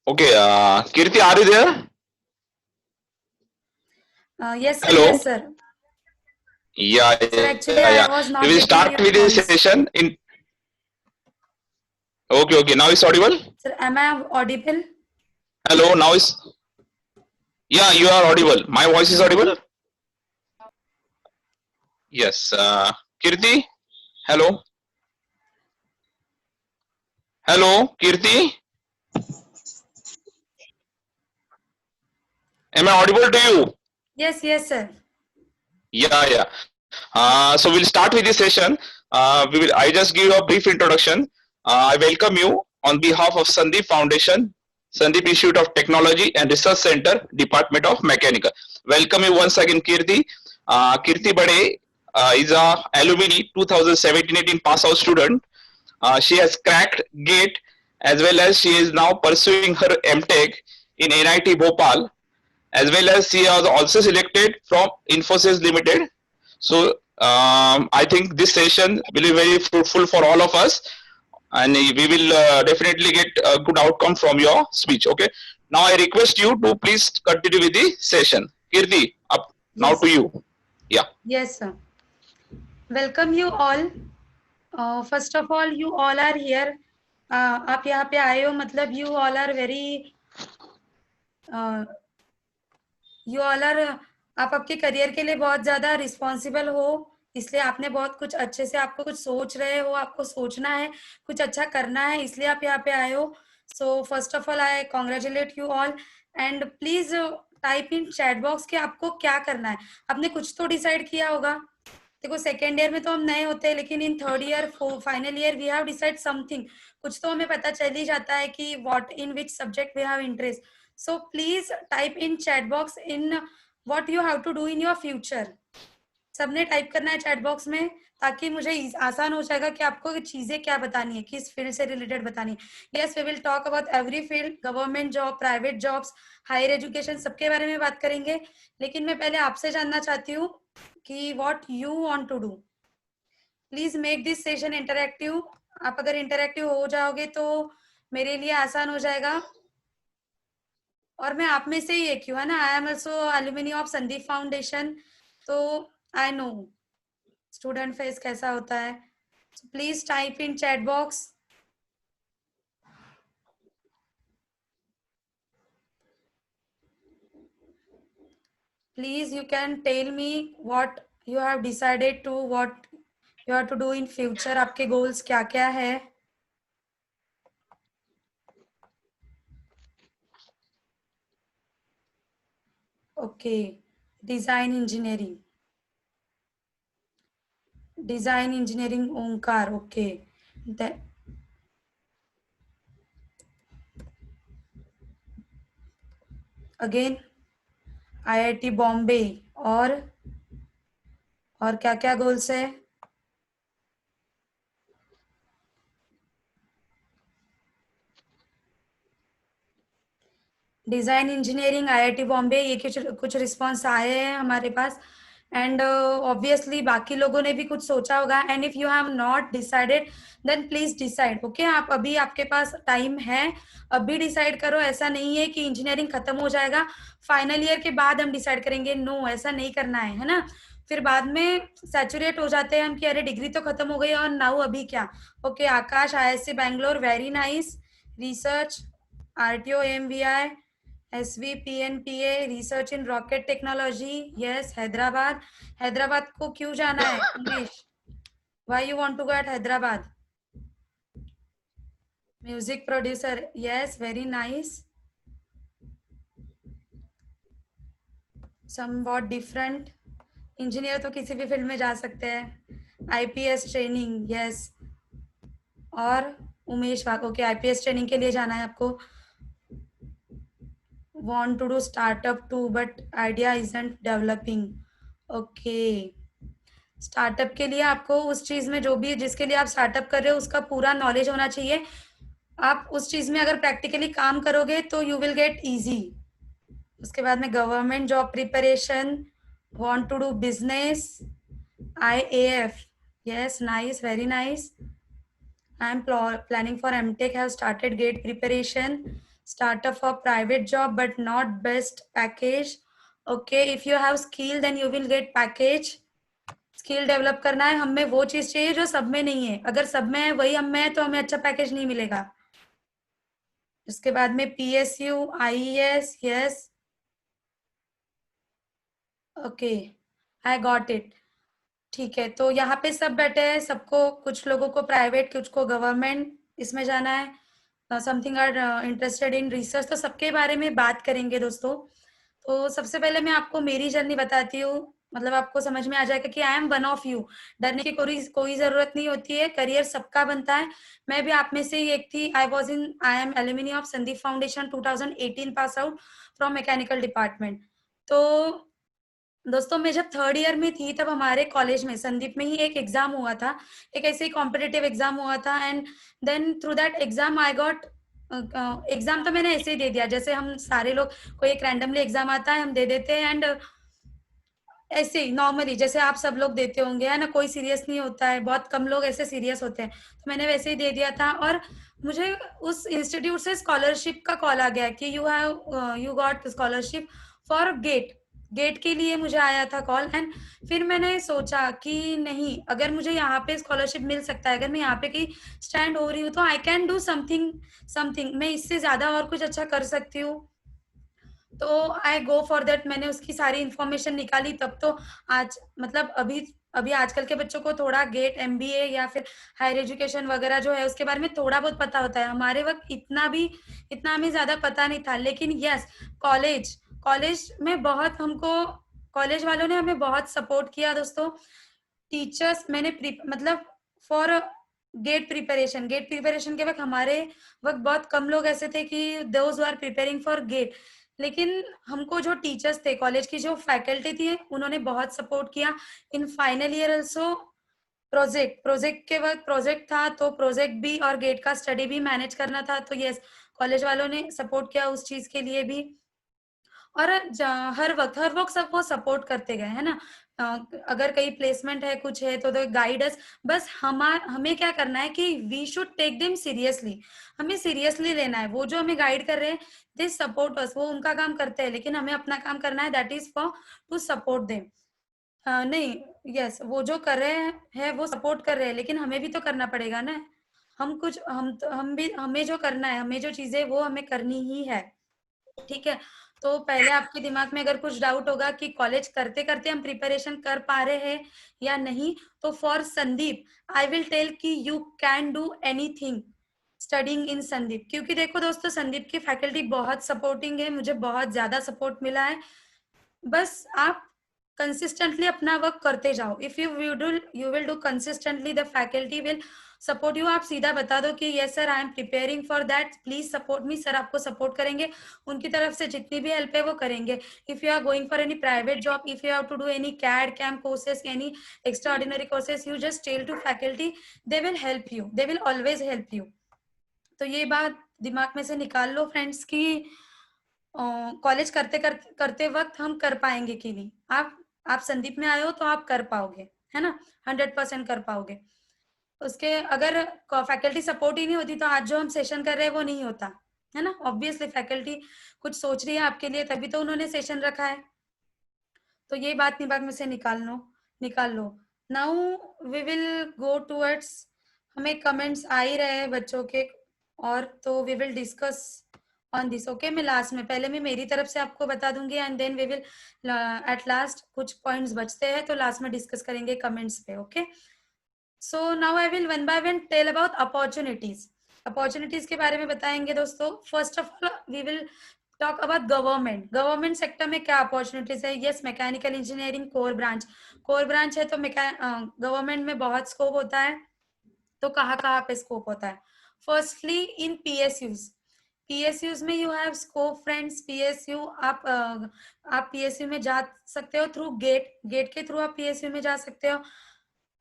Okay, Kirti, are you there? Yes, sir. Hello? Yes, sir. Yeah, Sir, actually, I was not we will getting start your with this voice. session in. Okay, now it's audible. Sir, am I audible? Hello, now is. Yeah, you are audible. My voice is audible. Yes, Kirti. Hello. Hello, Kirti. Am I audible to you? Yes, yes, sir. Yeah. So we'll start with this session. I just give you a brief introduction. I welcome you on behalf of Sandeep Foundation, Sandeep Institute of Technology and Research Center, Department of Mechanical. Welcome you once again, Kirti. Kirti Bade is a alumni 2017-18 pass out student. She has cracked GATE as well as she is now pursuing her MTech in NIT Bhopal, as well as she was also selected from Infosys Limited. So I think this session will be very fruitful for all of us, and we will definitely get a good outcome from your speech. Okay. Now I request you to please continue with the session. Kirti, up now Yes. to you. Yeah. Yes, sir. Welcome you all. First of all, you all are here. आप यहाँ पे आए हो मतलब you all are very you all are आप आपके career के लिए बहुत ज्यादा रिस्पॉन्सिबल हो, इसलिए आपने बहुत कुछ अच्छे से आपको कुछ सोच रहे हो, आपको सोचना है, कुछ अच्छा करना है, इसलिए आप यहाँ पे आए हो. So first of all I congratulate you all and please type in chat box कि आपको क्या करना है. आपने कुछ तो डिसाइड किया होगा. देखो सेकेंड ईयर में तो हम नए होते हैं, लेकिन in third year final year we have decide something. कुछ तो हमें पता चल ही जाता है कि what in which subject we have interest. So please type in chat box in what you have to do in your future. सबने टाइप करना है चैट बॉक्स में, ताकि मुझे आसान हो जाएगा कि आपको चीजें क्या बतानी है, किस फील्ड से रिलेटेड बतानी है. Yes, we will talk about every field, government job, private jobs, higher education, सबके बारे में बात करेंगे. लेकिन मैं पहले आपसे जानना चाहती हूँ कि what you want to do. Please make this session interactive. आप अगर इंटरैक्टिव हो जाओगे तो मेरे लिए आसान हो जाएगा. और मैं आप में से ही एक हूँ, है ना. I am also alumni of Sandeep foundation, तो आई नो स्टूडेंट फेस कैसा होता है. Please type in chat box. Please you can tell me what you have decided to, what you have to do in future. आपके goals क्या क्या है. Okay, design engineering, design engineering Omkar. Okay, again IIT Bombay. और क्या क्या goals है. Design engineering, IIT Bombay, ये कुछ रिस्पॉन्स आए हैं हमारे पास. एंड ऑब्वियसली बाकी लोगों ने भी कुछ सोचा होगा. And if you have not decided then please decide. Okay, आप अभी, आपके पास टाइम है, अभी डिसाइड करो. ऐसा नहीं है कि इंजीनियरिंग खत्म हो जाएगा, फाइनल ईयर के बाद हम डिसाइड करेंगे. नो, ऐसा नहीं करना है ना. फिर बाद में सैचुरेट हो जाते हैं हम कि अरे डिग्री तो खत्म हो गई और नाउ अभी क्या. Okay, Akash, IISc Bangalore, very nice. Research, RTO, MVI, SVPNPA, research in rocket technology. Yes, Hyderabad. Hyderabad को क्यों जाना है Umesh? Why you want to go at Hyderabad? Music producer. Yes, very nice. Somewhat different. Engineer तो किसी भी फील्ड में जा सकते हैं. IPS training. यस. और उमेश वाको के आईपीएस ट्रेनिंग के लिए जाना है आपको. Want to do startup too, but idea isn't developing. Okay, startup के लिए आपको उस चीज में जो भी जिसके लिए आप स्टार्टअप कर रहे हो उसका पूरा नॉलेज होना चाहिए। आप उस चीज में अगर प्रैक्टिकली काम करोगे तो यू विल गेट इजी। उसके बाद में government job preparation, want to do business, IAF, yes, nice, very nice. I am planning for MTech, have started gate preparation, startup for private job but not best package. Okay, if you have skill then you will get package. Skill develop करना है, हमें वो चीज चाहिए जो सब में नहीं है, अगर सब में है वही हम में है तो हमें अच्छा पैकेज नहीं मिलेगा। उसके बाद में PSU, IES, yes, okay, I got it. ठीक है, तो यहाँ पे सब बैठे हैं, सबको, कुछ लोगों को प्राइवेट, कुछ को गवर्नमेंट इसमें जाना है, something are interested in research, तो सबके बारे में बात करेंगे दोस्तों। तो सबसे पहले मैं आपको मेरी जर्नी बताती हूँ, मतलब आपको समझ में आ जाएगा कि I M one of you. डरने की कोई जरूरत नहीं होती है, करियर सबका बनता है। मैं भी आप में से ही एक थी। I am alumni of Sandeep foundation, 2018 pass out from mechanical department. तो दोस्तों मैं जब थर्ड ईयर में थी तब हमारे कॉलेज में संदीप में ही एक एग्जाम हुआ था, एक ऐसे ही कॉम्पिटिटिव एग्जाम हुआ था। And then through that exam I got, exam तो मैंने ऐसे ही दे दिया जैसे हम सारे लोग, कोई एक रैंडमली एग्जाम आता है हम दे देते हैं, एंड ऐसे ही नॉर्मली जैसे आप सब लोग देते होंगे, है ना, कोई सीरियस नहीं होता है, बहुत कम लोग ऐसे सीरियस होते हैं। तो मैंने वैसे ही दे दिया था, और मुझे उस इंस्टीट्यूट से स्कॉलरशिप का कॉल आ गया कि you got scholarship for GATE. GATE के लिए मुझे आया था कॉल। एंड फिर मैंने सोचा कि नहीं, अगर मुझे यहाँ पे स्कॉलरशिप मिल सकता है, अगर मैं यहाँ पे कहीं स्टैंड हो रही हूँ तो I can do something something, मैं इससे ज्यादा और कुछ अच्छा कर सकती हूँ। तो आई गो फॉर दैट, मैंने उसकी सारी इंफॉर्मेशन निकाली। तब तो आज मतलब अभी अभी आजकल के बच्चों को थोड़ा गेट, MBA या फिर हायर एजुकेशन वगैरह जो है उसके बारे में थोड़ा बहुत पता होता है। हमारे वक्त इतना हमें ज्यादा पता नहीं था। लेकिन यस, कॉलेज कॉलेज में बहुत हमको, कॉलेज वालों ने हमें बहुत सपोर्ट किया दोस्तों। टीचर्स, मतलब फॉर गेट प्रिपरेशन के वक्त हमारे वक्त बहुत कम लोग ऐसे थे कि those are preparing for GATE. लेकिन हमको जो टीचर्स थे, कॉलेज की जो फैकल्टी थी, उन्होंने बहुत सपोर्ट किया। In final year also project के वक्त प्रोजेक्ट था, तो प्रोजेक्ट भी और गेट का स्टडी भी मैनेज करना था। तो यस, कॉलेज वालों ने सपोर्ट किया उस चीज के लिए भी। और हर वक्त सबको सपोर्ट करते गए, है ना। अगर कहीं प्लेसमेंट है, कुछ है, तो गाइड अस। बस हमें क्या करना है कि we should take them seriously, हमें सीरियसली लेना है। वो जो हमें गाइड कर रहे हैं, दे सपोर्ट अस, वो उनका काम करते हैं, लेकिन हमें अपना काम करना है, that is for to support them. नहीं, यस, वो जो कर रहे हैं वो सपोर्ट कर रहे हैं, लेकिन हमें भी तो करना पड़ेगा ना। हम कुछ हम भी, हमें जो करना है, हमें जो चीजें वो हमें करनी ही है। ठीक है, तो पहले आपके दिमाग में अगर कुछ डाउट होगा कि कॉलेज करते करते हम प्रिपरेशन कर पा रहे हैं या नहीं, तो for Sandeep I will tell कि you can do anything studying in Sandeep. क्योंकि देखो दोस्तों, संदीप की फैकल्टी बहुत सपोर्टिंग है, मुझे बहुत ज्यादा सपोर्ट मिला है। बस आप कंसिस्टेंटली अपना वर्क करते जाओ। If you will do consistently, the faculty will support you. आप सीधा बता दो कि yes sir, I am preparing for that, please support me. Sir आपको सपोर्ट करेंगे, उनकी तरफ से जितनी भी हेल्प है वो करेंगे। If you are going for any private job, if you have to do any CAD CAM courses, any extraordinary courses, you just tell to faculty, they will help you, they will always help you. तो ये बात दिमाग में से निकाल लो friends कि college करते वक्त हम कर पाएंगे कि नहीं। आप संदीप में आए हो तो आप कर पाओगे, है ना, 100% कर पाओगे। उसके अगर फैकल्टी सपोर्ट ही नहीं होती तो आज जो हम सेशन कर रहे हैं वो नहीं होता, है ना। ऑब्वियसली फैकल्टी कुछ सोच रही है आपके लिए, तभी तो उन्होंने सेशन रखा है। तो ये बात दिमाग में से निकाल लो। Now we will go towards, हमें कमेंट्स आ ही रहे हैं बच्चों के, और तो we will discuss on this. Okay, मैं लास्ट में, पहले मैं मेरी तरफ से आपको बता दूंगी, and then we will at last, कुछ पॉइंट्स बचते हैं तो लास्ट में डिस्कस करेंगे कमेंट्स पे। Okay, so now I will one by one tell about opportunities. Opportunities के बारे में बताएंगे दोस्तों। First of all we will talk about government sector में क्या अपॉर्चुनिटीज है। Yes, mechanical engineering core branch है, तो गवर्नमेंट में बहुत स्कोप होता है। तो कहाँ पे स्कोप होता है? फर्स्टली इन पीएसयूज में you have scope friends. PSU आप पीएसयू में जा सकते हो थ्रू गेट के थ्रू आप पीएसयू में जा सकते हो।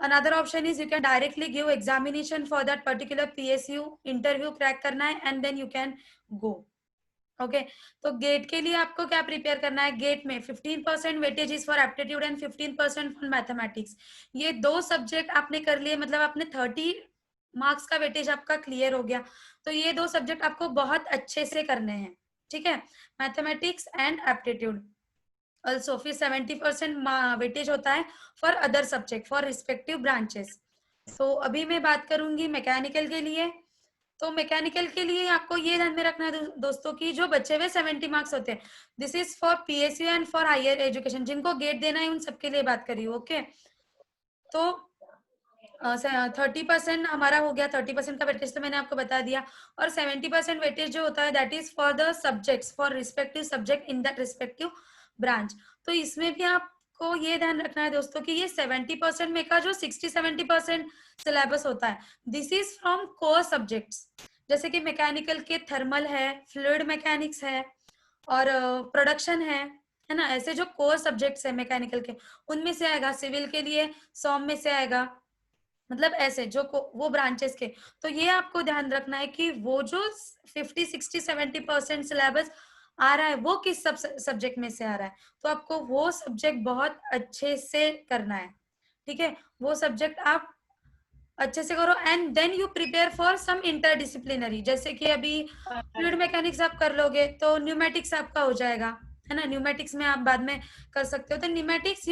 Another option is you can directly give examination for that particular PSU interview crack करना है and then you can go. Okay तो गेट के लिए आपको क्या प्रिपेयर करना है, गेट में 15% weightage is for aptitude and 15% for mathematics. ये 2 सब्जेक्ट आपने कर लिए, मतलब आपने 30 मार्क्स का वेटेज आपका क्लियर हो गया. तो ये 2 सब्जेक्ट आपको बहुत अच्छे से करने हैं, ठीक है, मैथमेटिक्स एंड एप्टीट्यूड. ऑल्सो फिर 70% वेटेज होता है for other subject for respective branches. तो अभी मैं बात करूंगी मैकेनिकल के लिए. तो मैकेनिकल के लिए आपको ये ध्यान में रखना है दोस्तों कि जो बचे हुए 70 मार्क्स होते हैं, this is for PSU and for higher education. जिनको गेट देना है उन सबके लिए बात करी. ओके तो 30% हमारा हो गया. 30% का वेटेज तो मैंने आपको बता दिया. और 70% वेटेज जो होता है that is for the subjects for respective subject in that respective branch. तो इसमें भी आपको ये ध्यान रखना है दोस्तों कि ये 70% में का जो 60-70% सिलेबस होता है, this is from core subjects. जैसे कि मैकेनिकल के थर्मल है, फ्लूइड मैकेनिक्स है और प्रोडक्शन है ना. ऐसे जो कोर सब्जेक्ट्स है मैकेनिकल के, उनमें से आएगा. सिविल के लिए सॉम में से आएगा, मतलब ऐसे जो वो ब्रांचेस के. तो ये आपको ध्यान रखना है कि वो जो 50-60-70% सिलेबस आ रहा है वो किस सब्जेक्ट में से आ रहा है. तो आपको वो सब्जेक्ट बहुत अच्छे से करना है, ठीक है, वो सब्जेक्ट आप अच्छे से करो. And then you prepare for some interdisciplinary. जैसे कि अभी फ्लूइड मैकेनिक्स आप कर लोगे तो न्यूमेटिक्स आपका हो जाएगा, है ना. न्यूमेटिक्स में आप बाद में कर सकते हो. तो न्यूमेटिक्स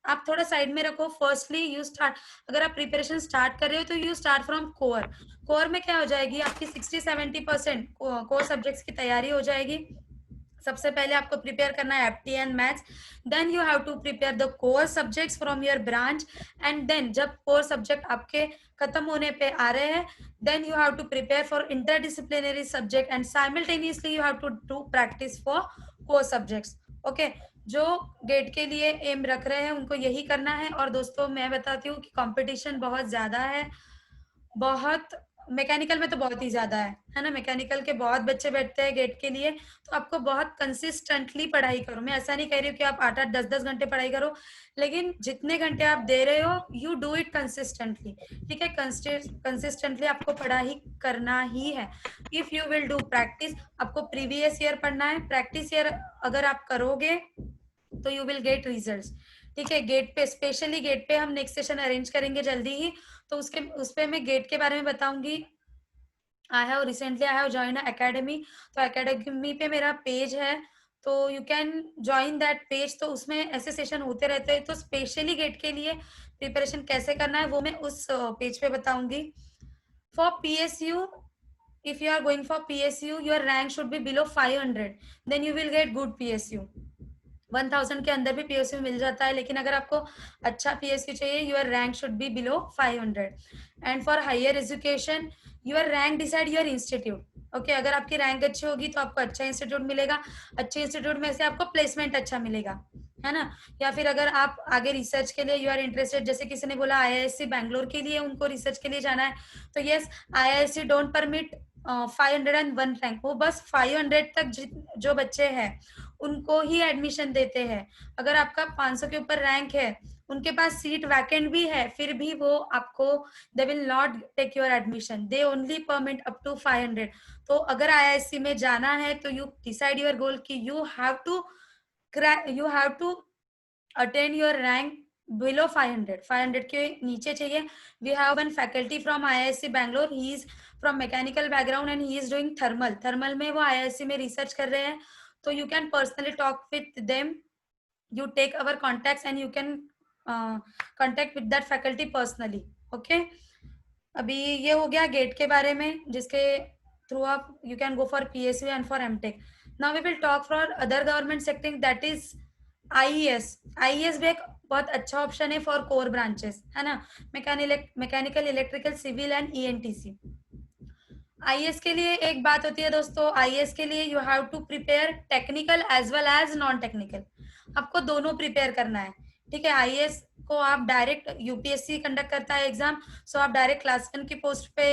आप थोड़ा साइड में रखो. फर्स्टली यू स्टार्ट, अगर आप प्रिपरेशन स्टार्ट कर रहे हो तो you start from core. Core में क्या हो जाएगी, आपकी 60-70% कोर सब्जेक्ट्स की तैयारी हो जाएगी. सबसे पहले आपको प्रिपेयर करना है apti and maths. Then you have to prepare the core subjects from your branch. And then जब कोर सब्जेक्ट आपके खत्म होने पे आ रहे हैं, then you have to prepare for interdisciplinary subject and simultaneously you have to do practice for core subjects. Okay जो GATE के लिए एम रख रहे हैं उनको यही करना है. और दोस्तों मैं बताती हूँ कि कंपटीशन बहुत ज्यादा है, बहुत. मैकेनिकल में तो बहुत ही ज्यादा है ना. मैकेनिकल के बहुत बच्चे बैठते हैं गेट के लिए. तो आपको बहुत कंसिस्टेंटली पढ़ाई करो. मैं ऐसा नहीं कह रही हूँ कि आप 8-8 10-10 घंटे पढ़ाई करो, लेकिन जितने घंटे आप दे रहे हो यू डू इट कंसिस्टेंटली, ठीक है. कंसिस्टेंटली आपको पढ़ाई करना ही है. If you will do practice, आपको प्रीवियस ईयर पढ़ना है. प्रैक्टिस ईयर अगर आप करोगे तो यू विल गेट रिजल्ट्स, ठीक है. गेट पे, स्पेशली गेट पे हम नेक्स्ट सेशन अरेंज करेंगे जल्दी ही. तो उस पे मैं गेट के बारे में बताऊंगी. I have join academy. तो अकेडमी पे मेरा पेज है, तो you can join that page. तो उसमें ऐसे सेशन होते रहते हैं. तो स्पेशली गेट के लिए प्रिपरेशन कैसे करना है वो मैं उस पेज पे बताऊंगी. For PSU, if you are going for PSU, your rank should be below 500, then you will get good PSU. 1000 के अंदर भी PSU मिल जाता है, लेकिन अगर आपको अच्छा PSU चाहिए, your rank should be below 500. And for higher education, your rank decide your institute. Okay अगर आपकी रैंक अच्छी होगी तो आपको अच्छा इंस्टीट्यूट मिलेगा. अच्छे इंस्टीट्यूट में से आपको प्लेसमेंट अच्छा मिलेगा, है ना. या फिर अगर आप आगे रिसर्च के लिए यू आर इंटरेस्टेड, जैसे किसी ने बोला IISc बैंगलोर के लिए उनको रिसर्च के लिए जाना है, तो yes IISc don't permit 501 rank. वो बस 500 तक जो बच्चे हैं उनको ही एडमिशन देते हैं. अगर आपका 500 के ऊपर रैंक है, उनके पास सीट वैकेंट भी है, फिर भी वो आपको they will not take your admission. They only permit up to 500. तो अगर IISc में जाना है तो यू डिसाइड योर गोल कि you have to attain your rank below 500 के नीचे चाहिए. We have one faculty from IISc Bangalore. He is from mechanical background and he is doing thermal में वो IISc में रिसर्च कर रहे हैं. तो you can personally talk with them. You take our contacts and you can contact with that faculty personally. Okay अभी ये हो गया गेट के बारे में, जिसके थ्रू आप you can go for PSU and for MTech. Now we will talk for other government sector, that is IES भी एक बहुत अच्छा ऑप्शन है फॉर कोर ब्रांचेस, है ना. Mechanical, electrical, civil and ENTC. IES के लिए एक बात होती है दोस्तों, IES के लिए you have to prepare technical as well as non technical. आपको दोनों प्रिपेयर करना है, ठीक है. IES को आप डायरेक्ट UPSC कंडक्ट करता है एग्जाम, सो आप डायरेक्ट क्लास 1 की पोस्ट पे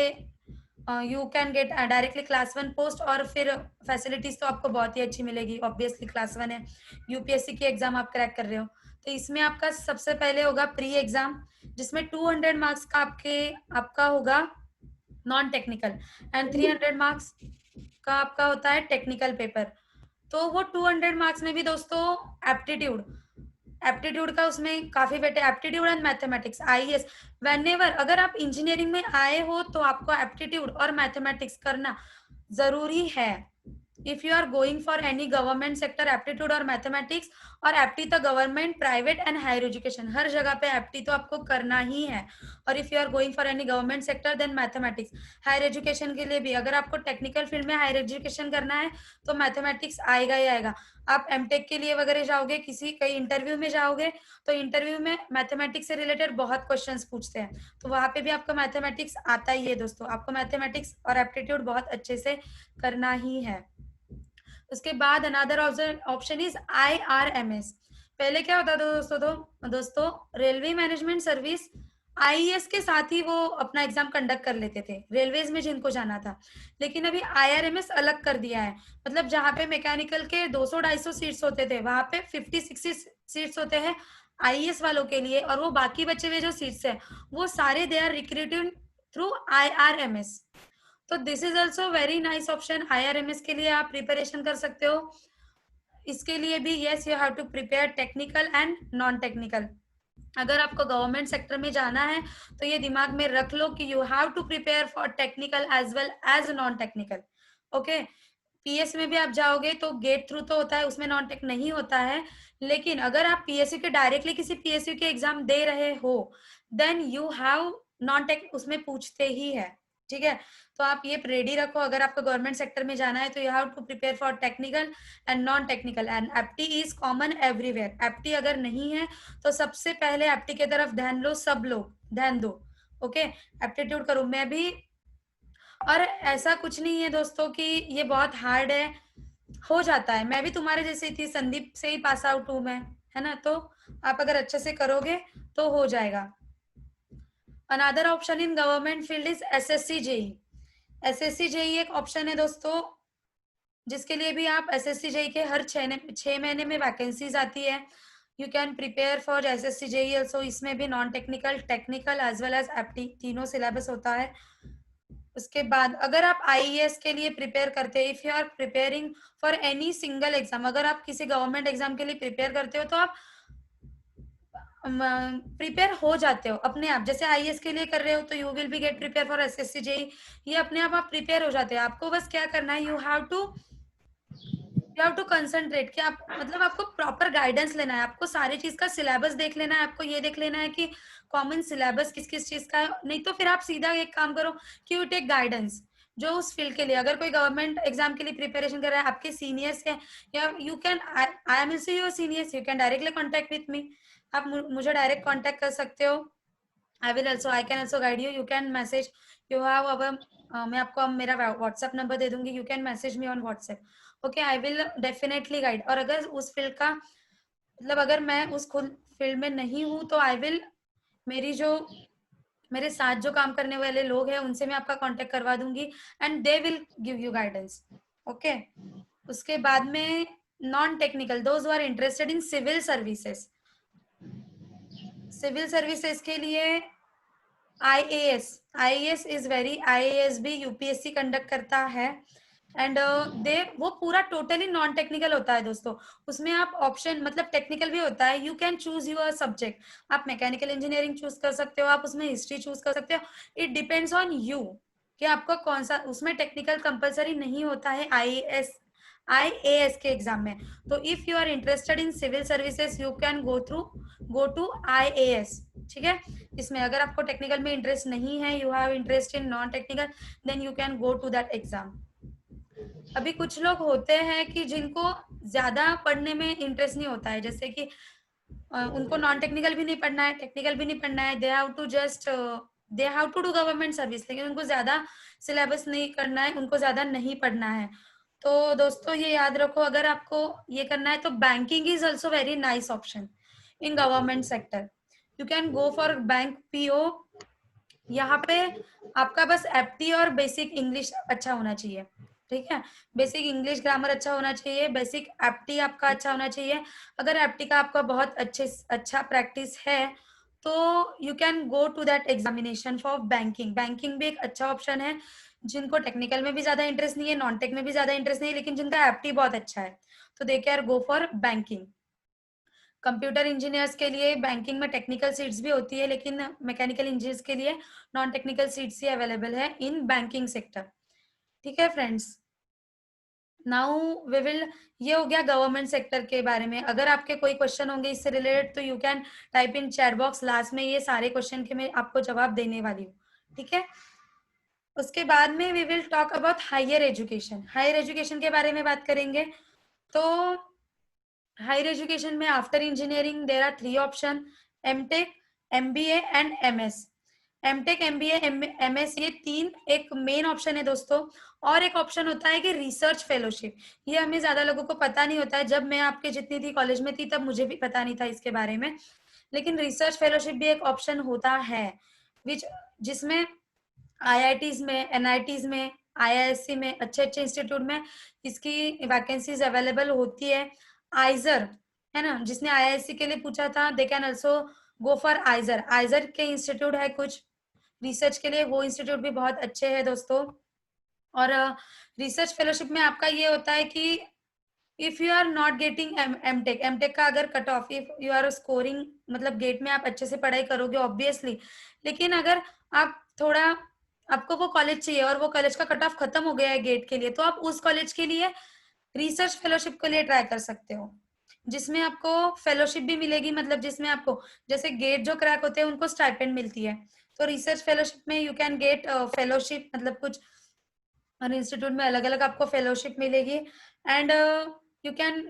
you can get directly class 1 post. और फिर फैसिलिटीज तो आपको बहुत ही अच्छी मिलेगी. ऑब्वियसली क्लास 1 है, UPSC की एग्जाम आप क्रैक कर रहे हो, तो इसमें आपका सबसे पहले होगा प्री एग्जाम, जिसमें 200 मार्क्स का आपका होगा नॉन टेक्निकल, एंड 300 मार्क्स का आपका होता है टेक्निकल पेपर। तो वो 200 मार्क्स में भी दोस्तों एप्टीट्यूड का उसमें काफी बेटे, aptitude and mathematics IAS. Whenever अगर आप इंजीनियरिंग में आए हो तो आपको एप्टीट्यूड और मैथमेटिक्स करना जरूरी है। If you are going for any government sector, aptitude और मैथमेटिक्स, और एप्टी तो government, private and higher education हर जगह पे एप्टी तो आपको करना ही है। और if you are going for any government sector then mathematics. Higher education के लिए भी अगर आपको टेक्निकल फील्ड में हायर एजुकेशन करना है तो मैथमेटिक्स आएगा ही आएगा। आप एमटेक के लिए वगैरह जाओगे, कई इंटरव्यू में जाओगे तो इंटरव्यू में मैथमेटिक्स से रिलेटेड बहुत क्वेश्चंस पूछते हैं, तो वहां पे भी आपको मैथमेटिक्स आता ही है दोस्तों। आपको मैथमेटिक्स और एप्टीट्यूड बहुत अच्छे से करना ही है। उसके बाद अनदर ऑप्शन इज IRMS। पहले क्या होता था दोस्तों रेलवे मैनेजमेंट सर्विस आईएएस के साथ ही वो अपना एग्जाम कंडक्ट कर लेते थे, रेलवेज में जिनको जाना था। लेकिन अभी IRMS अलग कर दिया है, मतलब जहाँ पे मैकेनिकल के 200-250 सीट्स होते थे वहां पे 50-60 सीट्स होते हैं आईएएस वालों के लिए, और वो बाकी बचे हुए जो सीट्स है वो सारे they are recruited through IRMS। तो this is also very nice option. IRMS के लिए आप प्रिपरेशन कर सकते हो। इसके लिए भी yes you have to prepare technical and non technical. अगर आपको गवर्नमेंट सेक्टर में जाना है तो ये दिमाग में रख लो कि you have to prepare for technical as well as non technical. Okay, PS में भी आप जाओगे तो गेट थ्रू तो होता है, उसमें नॉन टेक नहीं होता है। लेकिन अगर आप पीएसयू के डायरेक्टली किसी पीएसयू के एग्जाम दे रहे हो then you have non tech, उसमें पूछते ही है। ठीक है, तो आप ये रेडी रखो। अगर आपको गवर्नमेंट सेक्टर में जाना है तो you have to prepare for technical and non technical, and apti is common everywhere. Apti अगर नहीं है तो सबसे पहले एप्टी की तरफ ध्यान लो, सब लोग ध्यान दो। ओके, एप्टीट्यूड करो। मैं भी, और ऐसा कुछ नहीं है दोस्तों कि ये बहुत हार्ड हो जाता है। मैं भी तुम्हारे जैसे थी, संदीप से ही पास आउट हूं मैं, है ना। तो आप अगर अच्छे से करोगे तो हो जाएगा। Another option in government field is SSC JEE। SSC JEE एक ऑप्शन है दोस्तों, जिसके लिए भी आप SSC JEE के हर 6 महीने में वैकेंसीज आती है। You can prepare for SSC JEE also. इसमें भी non technical, technical as well as apti तीनों सिलेबस होता है। उसके बाद अगर आप IAS के लिए प्रिपेयर करते हैं, if you are preparing for any single exam, अगर आप किसी गवर्नमेंट एग्जाम के लिए प्रिपेयर करते हो तो आप प्रिपेयर हो जाते हो अपने आप। जैसे IAS के लिए कर रहे हो तो you will be get prepare for SSC JEE, ये अपने आप प्रिपेयर हो जाते हैं। आपको बस क्या करना है, यू हैव टू कंसंट्रेट कि आप, मतलब आपको प्रॉपर गाइडेंस लेना है, आपको सारी चीज का सिलेबस देख लेना है, आपको ये देख लेना है कि कॉमन सिलेबस किस किस चीज का है। नहीं तो फिर आप सीधा एक काम करो कि यू टेक गाइडेंस जो उस फील्ड के लिए, अगर कोई गवर्नमेंट एग्जाम के लिए प्रिपरेशन कर रहा है, आपके सीनियर्स है, या you can, I am also your seniors, you can directly contact with me. आप मुझे डायरेक्ट कॉन्टेक्ट कर सकते हो। I can also guide you. You can message, you have अवर, मैं आपको अब मेरा व्हाट्सएप नंबर दे दूंगी, you can message me on WhatsApp. Okay, I will definitely guide. और अगर उस फील्ड का, मतलब अगर मैं उस खुद फील्ड में नहीं हूँ तो आई विल, मेरे साथ जो काम करने वाले लोग हैं उनसे मैं आपका कांटेक्ट करवा दूंगी and they will give you guidance. Okay, उसके बाद में non technical, those who are interested in civil services. Civil services के लिए IAS इज वेरी, IAS भी UPSC कंडक्ट करता है एंड वो पूरा टोटली नॉन टेक्निकल होता है दोस्तों। उसमें आप ऑप्शन, मतलब टेक्निकल भी होता है, you can choose your subject. आप मैकेनिकल इंजीनियरिंग चूज कर सकते हो, आप उसमें हिस्ट्री चूज कर सकते हो। इट डिपेंड्स ऑन यू कि आपको कौन सा, उसमें टेक्निकल कंपलसरी नहीं होता है IAS के एग्जाम में। तो if you are interested in civil services you can go to IAS। ठीक है, इसमें अगर आपको टेक्निकल में इंटरेस्ट नहीं है, you have interest in non technical, then you can go to that exam. अभी कुछ लोग होते हैं कि जिनको ज्यादा पढ़ने में इंटरेस्ट नहीं होता है, जैसे कि उनको नॉन टेक्निकल भी नहीं पढ़ना है, टेक्निकल भी नहीं पढ़ना है, they have to do government service, लेकिन उनको ज्यादा सिलेबस नहीं करना है, उनको ज्यादा नहीं पढ़ना है। तो दोस्तों ये याद रखो, अगर आपको ये करना है तो banking is also very nice option in government sector. You can go for bank PO। यहाँ पे आपका बस एप्टी और बेसिक इंग्लिश अच्छा होना चाहिए। ठीक है। बेसिक इंग्लिश ग्रामर अच्छा होना चाहिए, बेसिक एप्टी आपका अच्छा होना चाहिए। अगर एप्टी का आपका बहुत अच्छा प्रैक्टिस है तो you can go to that examination for banking. Banking भी एक अच्छा ऑप्शन है, जिनको टेक्निकल में भी ज्यादा इंटरेस्ट नहीं है, नॉन टेक में भी ज्यादा इंटरेस्ट नहीं है, लेकिन जिनका एप्टी बहुत अच्छा है, तो they can go for banking. Computer engineers के लिए बैंकिंग में टेक्निकल सीट्स भी होती है, लेकिन मैकेनिकल इंजीनियर्स के लिए नॉन टेक्निकल सीट्स ही अवेलेबल है इन बैंकिंग सेक्टर। ठीक है फ्रेंड्स, नाउ वी विल, ये हो गया गवर्नमेंट सेक्टर के बारे में। अगर आपके कोई क्वेश्चन होंगे इससे रिलेटेड तो you can type in chat box, last में ये सारे क्वेश्चन के मैं आपको जवाब देने वाली हूँ। ठीक है, उसके बाद में we will talk about higher education. Higher education के बारे में बात करेंगे। तो हायर एजुकेशन में after engineering there are 3 option, MTech, MBA and MS. MTech, MBA, MS, ये 3 एक मेन ऑप्शन है दोस्तों। और एक ऑप्शन होता है कि रिसर्च फेलोशिप। ये हमें ज्यादा लोगों को पता नहीं होता है। जब मैं आपके जितनी थी कॉलेज में थी तब मुझे भी पता नहीं था इसके बारे में, लेकिन रिसर्च फेलोशिप भी एक ऑप्शन होता है, विच जिसमें आईआईटीज में, एनआईटीज में, आईआईएससी में, अच्छे अच्छे इंस्टीट्यूट में इसकी वैकेंसीज अवेलेबल होती है। आइजर है ना, जिसने आईआईएससी के लिए पूछा था, they can also go for आइजर। आइजर के इंस्टीट्यूट है कुछ रिसर्च के लिए, वो इंस्टीट्यूट भी बहुत अच्छे हैं दोस्तों। और रिसर्च फेलोशिप में आपका ये होता है कि if you are not getting MTech, MTech का अगर cut off, if you are scoring, मतलब गेट में आप अच्छे से पढ़ाई करोगे ऑब्वियसली, लेकिन अगर आप थोड़ा, आपको वो कॉलेज चाहिए और वो कॉलेज का कट ऑफ खत्म हो गया है गेट के लिए, तो आप उस कॉलेज के लिए रिसर्च फेलोशिप के लिए ट्राई कर सकते हो, जिसमें आपको फेलोशिप भी मिलेगी। मतलब जिसमें आपको, जैसे गेट जो क्रैक होते हैं उनको स्टाइपेंड मिलती है, तो रिसर्च फेलोशिप में यू कैन गेट फेलोशिप, मतलब कुछ हर इंस्टीट्यूट में अलग अलग आपको फेलोशिप मिलेगी। And you can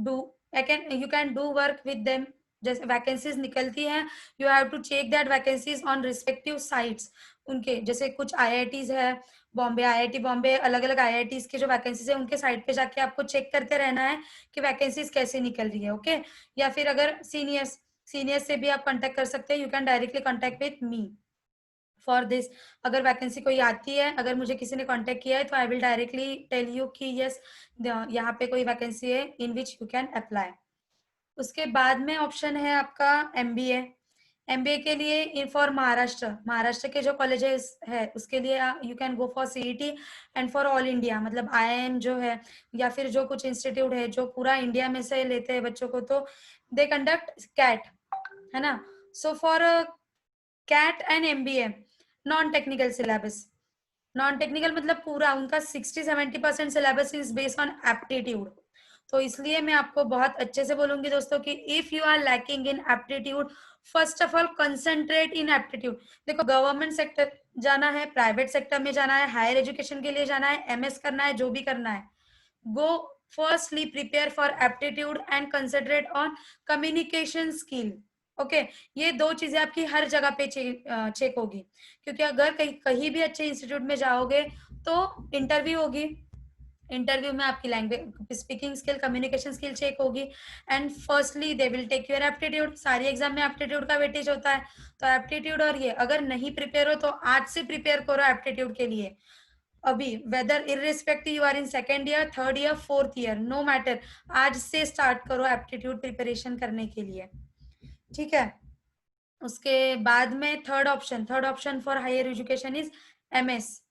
do, you can do work with them. जैसे वैकेंसीज निकलती हैं, you have to check that vacancies on respective sites उनके। जैसे कुछ आईआईटीज है, बॉम्बे आईआईटी बॉम्बे, अलग अलग आईआईटीज के जो वैकेंसीज है उनके साइट पे जाके आपको चेक करते रहना है कि वैकेंसीज कैसे निकल रही है। ओके, या फिर अगर सीनियर्स से भी आप कांटेक्ट कर सकते हैं, you can directly contact with me for this. अगर वैकेंसी कोई आती है, अगर मुझे किसी ने कांटेक्ट किया है, तो I will directly tell you कि यस यहाँ पे कोई वैकेंसी है in which you can apply. उसके बाद में ऑप्शन है आपका एमबीए। एमबीए के लिए फॉर महाराष्ट्र, महाराष्ट्र के जो कॉलेजेस है उसके लिए you can go for CET. And for all India, मतलब आईआईएम जो है या फिर जो कुछ इंस्टीट्यूट है जो पूरा इंडिया में से लेते हैं बच्चों को, तो दे कंडक्ट कैट, है ना। So for CAT and MBA non technical syllabus, non technical मतलब पूरा उनका 60-70% syllabus is based on aptitude. तो इसलिए मैं आपको बहुत अच्छे से बोलूंगी दोस्तों कि if you are lacking in aptitude, first of all concentrate in aptitude. देखो, गवर्नमेंट सेक्टर जाना है, प्राइवेट सेक्टर में जाना है, हायर एजुकेशन के लिए जाना है, एमएस करना है, जो भी करना है, go firstly prepare for aptitude and concentrate on communication skill. Okay, ये 2 चीजें आपकी हर जगह पे चेक होगी, क्योंकि अगर कहीं भी अच्छे इंस्टीट्यूट में जाओगे तो इंटरव्यू होगी, इंटरव्यू में आपकी language, speaking skill, communication skill check होगी। And firstly they will take your aptitude. सारी एग्जाम में एप्टीट्यूड का वेटेज होता है, तो एप्टीट्यूड, और ये अगर नहीं प्रिपेयर हो तो आज से प्रिपेयर करो एप्टीट्यूड के लिए अभी, whether irrespective you are in second year, third year, fourth year, no matter, आज से स्टार्ट करो एप्टीट्यूड प्रिपरेशन करने के लिए। ठीक है, उसके बाद में third option for higher education is MS,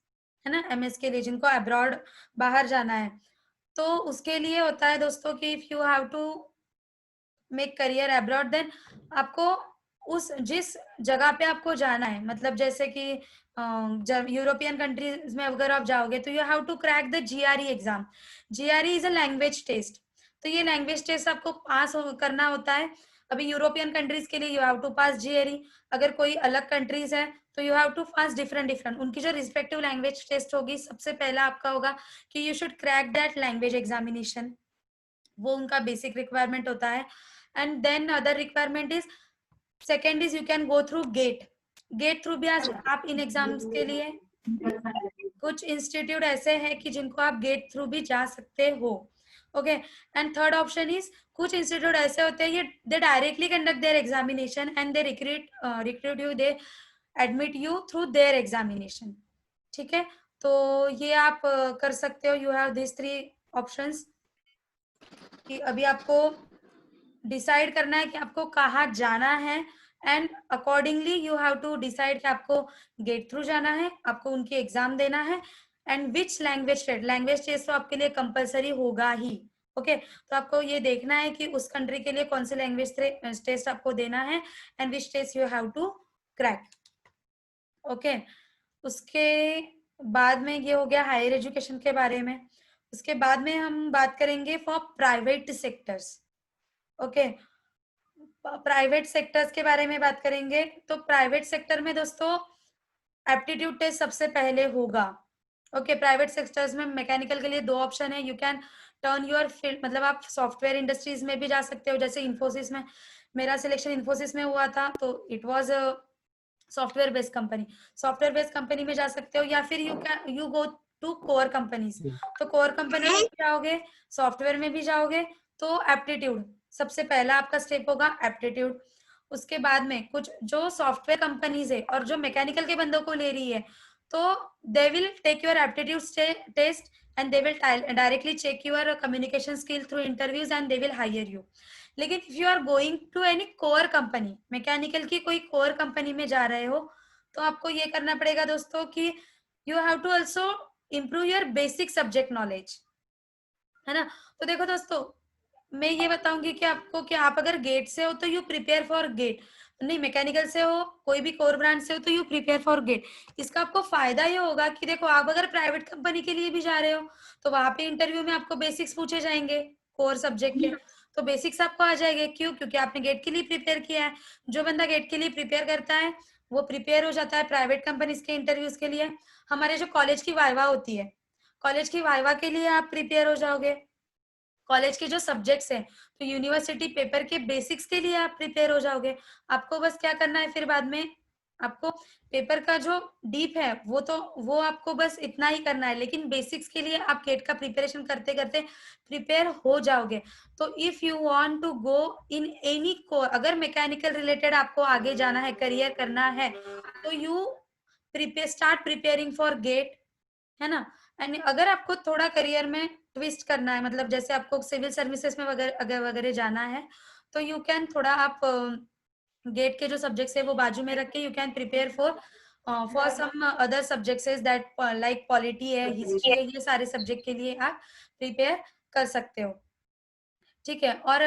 है ना। एमएस के लिए जिनको अब्रॉड, बाहर जाना है, तो उसके लिए होता है दोस्तों कि if you have to make career abroad, then आपको उस जिस जगह पे आपको जाना है, मतलब जैसे कि जब यूरोपियन कंट्रीज में अगर आप जाओगे तो you have to crack the GRE exam. GRE is a language test, तो ये लैंग्वेज टेस्ट आपको पास करना होता है। अभी यूरोपियन कंट्रीज के लिए you have to pass GRE, अगर कोई अलग कंट्रीज है तो you have to pass different उनकी जो रिस्पेक्टिव लैंग्वेज टेस्ट होगी। सबसे पहला आपका होगा कि you should crack that language examination, वो उनका बेसिक रिक्वायरमेंट होता है। And then other requirement is, second is you can go through GATE. GATE through भी आप इन एग्जाम्स के लिए, कुछ इंस्टीट्यूट ऐसे हैं कि जिनको आप गेट थ्रू भी जा सकते हो। Okay, and third option is, कुछ इंस्टीट्यूट ऐसे होते हैं ये दे directly conduct their examination and they recruit you, they admit you through their examination. ठीक है, तो ये आप कर सकते हो. यू हैव दिस 3 ऑप्शंस कि अभी आपको डिसाइड करना है कि आपको कहाँ जाना है, and accordingly you have to decide कि आपको गेट थ्रू जाना है, आपको उनकी एग्जाम देना है, एंड विच लैंग्वेज टेस्ट तो आपके लिए कंपलसरी होगा ही. ओके तो आपको ये देखना है कि उस कंट्री के लिए कौन सी लैंग्वेज टेस्ट आपको देना है, and which test you have to crack. Okay उसके बाद में ये हो गया हायर एजुकेशन के बारे में. उसके बाद में हम बात करेंगे for private sectors. Okay private sectors के बारे में बात करेंगे. तो प्राइवेट सेक्टर में दोस्तों एप्टीट्यूड टेस्ट सबसे पहले होगा. ओके प्राइवेट सेक्टर्स में मैकेनिकल के लिए 2 ऑप्शन है. You can turn your field, मतलब आप सॉफ्टवेयर इंडस्ट्रीज में भी जा सकते हो, जैसे इन्फोसिस में. मेरा सिलेक्शन इन्फोसिस में हुआ था, तो it was software based company. Software based company में जा सकते हो, या फिर you go to core companies. तो कोर कंपनी में भी जाओगे, सॉफ्टवेयर में भी जाओगे, तो एप्टीट्यूड सबसे पहला आपका स्टेप होगा एप्टीट्यूड. उसके बाद में कुछ जो सॉफ्टवेयर कंपनीज है और जो मैकेनिकल के बंदों को ले रही है, तो they will take your aptitude test and they will directly check your communication skill through interviews and they will hire you. लेकिन if you are going to any core company, mechanical की कोई कोर कंपनी में जा रहे हो, तो आपको ये करना पड़ेगा दोस्तों कि you have to also improve your basic subject knowledge, है ना. तो देखो दोस्तों मैं ये बताऊंगी कि आपको कि आप अगर गेट से हो तो यू प्रिपेयर फॉर गेट, नहीं मैकेनिकल से हो, कोई भी कोर ब्रांच से हो, तो यू प्रिपेयर फॉर गेट. इसका आपको फायदा ये होगा कि देखो आप अगर प्राइवेट कंपनी के लिए भी जा रहे हो, तो वहां पे इंटरव्यू में आपको बेसिक्स पूछे जाएंगे कोर सब्जेक्ट के. तो बेसिक्स आपको आ जाएंगे. क्यों? क्योंकि आपने गेट के लिए प्रिपेयर किया है. जो बंदा गेट के लिए प्रिपेयर करता है वो प्रिपेयर हो जाता है प्राइवेट कंपनीज के इंटरव्यूज के लिए. हमारे जो कॉलेज की वाइवा होती है, कॉलेज की वाइवा के लिए आप प्रिपेयर हो जाओगे. कॉलेज के जो सब्जेक्ट्स हैं, तो यूनिवर्सिटी पेपर के बेसिक्स के लिए आप प्रिपेयर हो जाओगे. आपको बस क्या करना है फिर बाद में, आपको पेपर का जो डीप है वो आपको बस इतना ही करना है, लेकिन बेसिक्स के लिए आप गेट का प्रिपरेशन करते करते प्रिपेयर हो जाओगे. तो if you want to go in any core, अगर मैकेनिकल रिलेटेड आपको आगे जाना है, करियर करना है, तो you start preparing for GATE, है ना. एंड अगर आपको थोड़ा करियर में ट्विस्ट करना है, मतलब जैसे आपको सिविल सर्विसेज में वगैरह वगैरह जाना है, तो यू कैन थोड़ा आप गेट के जो सब्जेक्ट्स है वो बाजू में रख के you can prepare for some other subjects that like polity है, हिस्ट्री है, ये सारे सब्जेक्ट के लिए आप प्रिपेयर कर सकते हो. ठीक है. और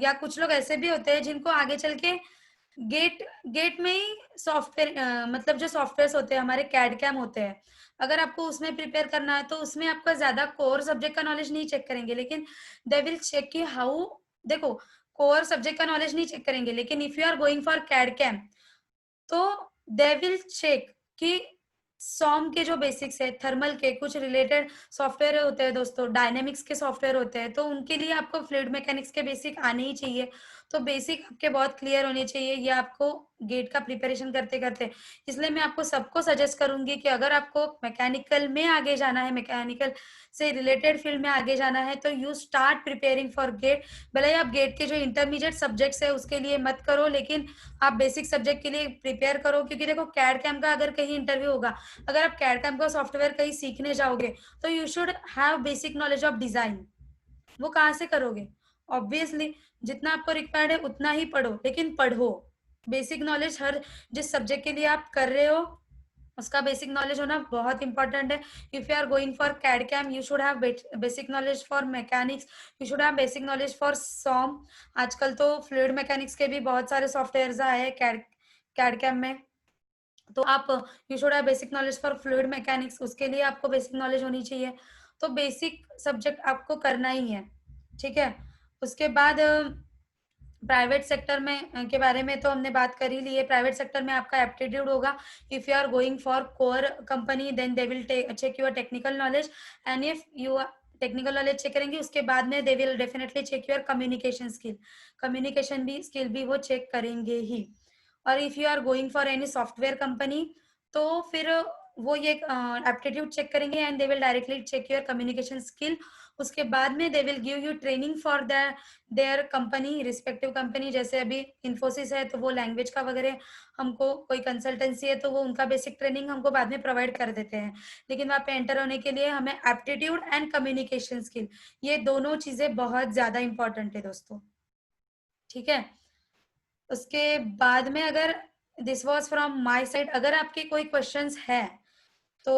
या कुछ लोग ऐसे भी होते हैं जिनको आगे चल के गेट गेट में ही सॉफ्टवेयर मतलब जो सॉफ्टवेयर होते हैं हमारे कैड कैम होते हैं, अगर आपको उसमें प्रिपेयर करना है तो उसमें आपका ज्यादा कोर सब्जेक्ट का नॉलेज नहीं चेक करेंगे, लेकिन दे विल चेक कि हाउ, देखो कोर सब्जेक्ट का नॉलेज नहीं चेक करेंगे, लेकिन if you are going for CAD CAM, तो दे विल चेक कि सॉम के जो बेसिक्स है, थर्मल के कुछ रिलेटेड सॉफ्टवेयर होते हैं दोस्तों, डायनेमिक्स के सॉफ्टवेयर होते हैं, तो उनके लिए आपको फ्लूइड मैकेनिक्स के बेसिक आने ही चाहिए. तो बेसिक आपके बहुत क्लियर होने चाहिए, ये आपको गेट का प्रिपरेशन करते करते. इसलिए मैं आपको सबको सजेस्ट करूंगी कि अगर आपको मैकेनिकल में आगे जाना है, मैकेनिकल से रिलेटेड फील्ड में आगे जाना है, तो you start preparing for GATE. भले ही आप गेट के जो इंटरमीडिएट सब्जेक्ट्स है उसके लिए मत करो, लेकिन आप बेसिक सब्जेक्ट के लिए प्रिपेयर करो. क्योंकि देखो कैड कैम का अगर कहीं इंटरव्यू होगा, अगर आप कैड कैम का सॉफ्टवेयर कहीं सीखने जाओगे, तो you should have basic knowledge of design. वो कहाँ से करोगे? ऑब्वियसली जितना आपको रिक्वायर्ड है उतना ही पढ़ो, लेकिन पढ़ो. बेसिक नॉलेज हर जिस सब्जेक्ट के लिए आप कर रहे हो उसका बेसिक नॉलेज होना बहुत इंपॉर्टेंट है. If you are going for CAD CAM, you should have basic knowledge for mechanics, you should have basic knowledge for SOM. आजकल तो फ्लूइड मैकेनिक्स के भी बहुत सारे सॉफ्टवेयर आए हैं कैड कैम में, तो आप you should have basic knowledge for fluid mechanics, उसके लिए आपको बेसिक नॉलेज होनी चाहिए. तो बेसिक सब्जेक्ट आपको करना ही है. ठीक है. उसके बाद प्राइवेट सेक्टर में के बारे में तो हमने बात कर ही ली है. प्राइवेट सेक्टर में आपका एप्टीट्यूड होगा. If you are going for core company then they will check your technical knowledge, and if you technical knowledge check करेंगे, उसके बाद में they will definitely check your communication skill. Communication भी skill भी वो चेक करेंगे ही. और if you are going for any software company, तो फिर वो ये एप्टीट्यूड चेक करेंगे and they will directly check your communication skill. उसके बाद में they will give you training for their company, respective company. जैसे अभी इन्फोसिस है तो वो लैंग्वेज का वगैरह हमको, कोई कंसल्टेंसी है तो वो उनका बेसिक ट्रेनिंग हमको बाद में प्रोवाइड कर देते हैं, लेकिन वहाँ पे एंटर होने के लिए हमें एप्टीट्यूड एंड कम्युनिकेशन स्किल, ये दोनों चीजें बहुत ज्यादा इंपॉर्टेंट है दोस्तों, ठीक है। उसके बाद में अगर this was from my side, अगर आपके कोई क्वेश्चंस है तो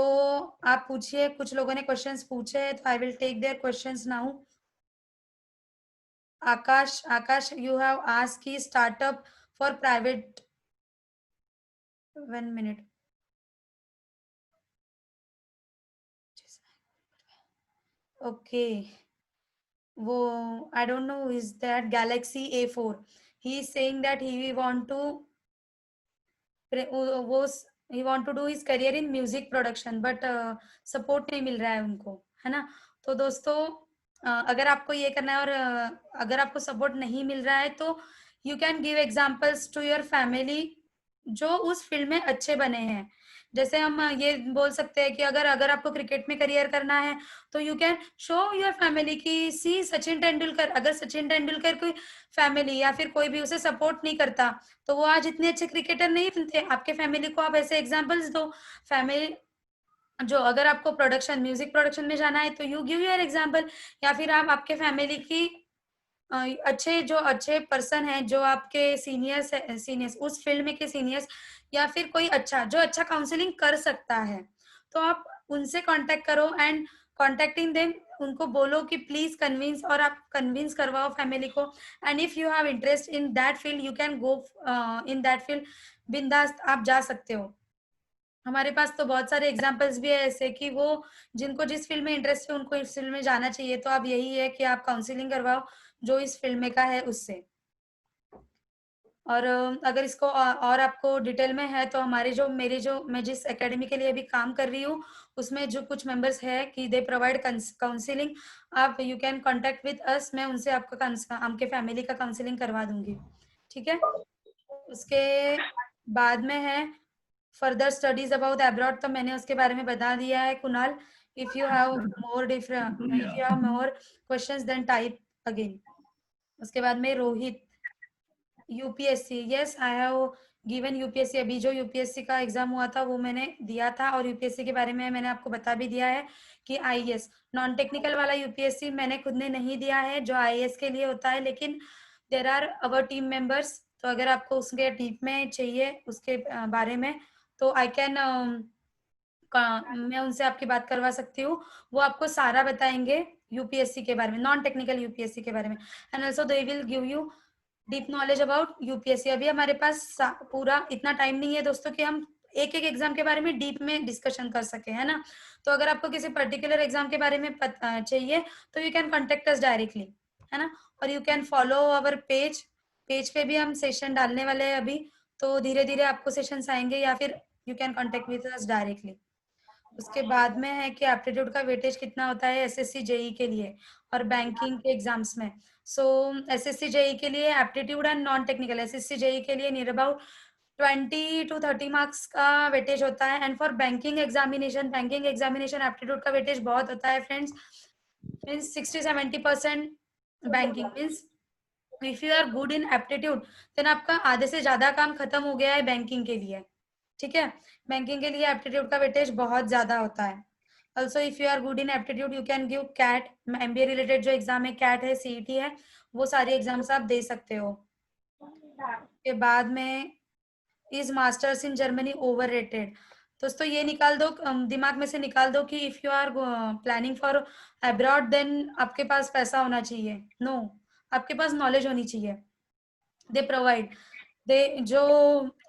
आप पूछिए। कुछ लोगों ने क्वेश्चंस पूछे हैं तो I will take their questions now. Akash you have asked की startup for private, 1 minute, okay. वो I don't know is that galaxy A4, he is saying that he want to, वो ही want to do his career in music production, but support नहीं मिल रहा है उनको, है ना। तो दोस्तों अगर आपको ये करना है और अगर आपको सपोर्ट नहीं मिल रहा है तो you can give examples to your family जो उस फील्ड में अच्छे बने हैं। जैसे हम ये बोल सकते हैं कि अगर अगर आपको क्रिकेट में करियर करना है तो you can show your family की सी सचिन तेंदुलकर, अगर सचिन तेंदुलकर कोई फैमिली या फिर कोई भी उसे सपोर्ट नहीं करता तो वो आज इतने अच्छे क्रिकेटर नहीं बनते। आपके फैमिली को आप ऐसे एग्जांपल्स दो। फैमिली जो, अगर आपको प्रोडक्शन, म्यूजिक प्रोडक्शन में जाना है तो यू गिव योर एग्जांपल, या फिर आप आपके फैमिली की अच्छे, जो अच्छे पर्सन हैं, जो आपके सीनियर्स है, सीनियर्स उस फील्ड में के सीनियर्स, या फिर कोई अच्छा जो अच्छा काउंसलिंग कर सकता है, तो आप उनसे कांटेक्ट करो एंड कॉन्टेक्टिंग देम, उनको बोलो कि प्लीज कन्विंस, और आप कन्विंस करवाओ फैमिली को। And if you have interest in that field you can go in that field, बिंदास आप जा सकते हो। हमारे पास तो बहुत सारे एग्जाम्पल्स भी है ऐसे कि वो जिनको जिस फील्ड में इंटरेस्ट है उनको इस फील्ड में जाना चाहिए। तो अब यही है कि आप काउंसलिंग करवाओ जो इस फील्ड में का है उससे। और अगर इसको और आपको डिटेल में है तो हमारे जो, मेरे जो, मैं जिस एकेडमी के लिए अभी काम कर रही हूँ उसमें जो कुछ मेंबर्स है कि दे प्रोवाइड काउंसलिंग, आप you can contact with us, मैं उनसे आपका आपके फैमिली का काउंसलिंग करवा दूंगी, ठीक है। उसके बाद में है फर्दर स्टडीज अबाउट अब्रॉड, तो मैंने उसके बारे में बता दिया है Kunal. If you have more different, if you have more questions then type again. उसके बाद में Rohit, UPSC, yes I have given UPSC, अभी जो यूपीएससी का एग्जाम हुआ था वो मैंने दिया था, और यूपीएससी के बारे में मैंने आपको बता भी दिया है कि आईएएस नॉन टेक्निकल वाला यूपीएससी मैंने खुद ने नहीं दिया है जो आईएएस के लिए होता है, लेकिन there are our team members, तो अगर आपको उसके डीप में चाहिए उसके बारे में तो आई कैन, मैं उनसे आपकी बात करवा सकती हूँ, वो आपको सारा बताएंगे यूपीएससी के बारे में, नॉन टेक्निकल यूपीएससी के बारे में, and also they will give you deep knowledge about UPSC. अभी हमारे पास पूरा इतना टाइम नहीं है दोस्तों कि हम एक एक एग्जाम के बारे में डीप में डिस्कशन कर सके, है ना। तो अगर आपको किसी पर्टिकुलर एग्जाम के बारे में चाहिए तो you can contact us directly, है ना। और you can follow our page, page पे भी हम सेशन डालने वाले हैं अभी, तो धीरे धीरे आपको सेशंस आएंगे, या फिर you can contact with us directly. उसके बाद में है कि एप्टीट्यूड का वेटेज कितना होता है एसएससी जेई के लिए और बैंकिंग के एग्जाम्स में। सो एसएससी जेई के लिए aptitude and non technical, SSC JE के लिए नियर अबाउट 20 to 30 मार्क्स का वेटेज होता है, and for banking examination, banking examination aptitude का वेटेज बहुत होता है friends, means 60-70% banking means if you are good in aptitude then आपका आधे से ज्यादा काम खत्म हो गया है बैंकिंग के लिए, ठीक है। बैंकिंग के लिए एप्टीट्यूड का वेटेज बहुत ज्यादा होता है। Also if you are good in aptitude you can give CAT, MBA related जो एग्जाम है, कैट है, सीईटी है, वो सारे एग्जाम्स आप दे सकते हो। के बाद में is masters in Germany overrated, दोस्तों ये निकाल दो, दिमाग में से निकाल दो कि if you are planning for abroad then आपके पास पैसा होना चाहिए, नो आपके पास नॉलेज होनी चाहिए। दे प्रोवाइड, दे जो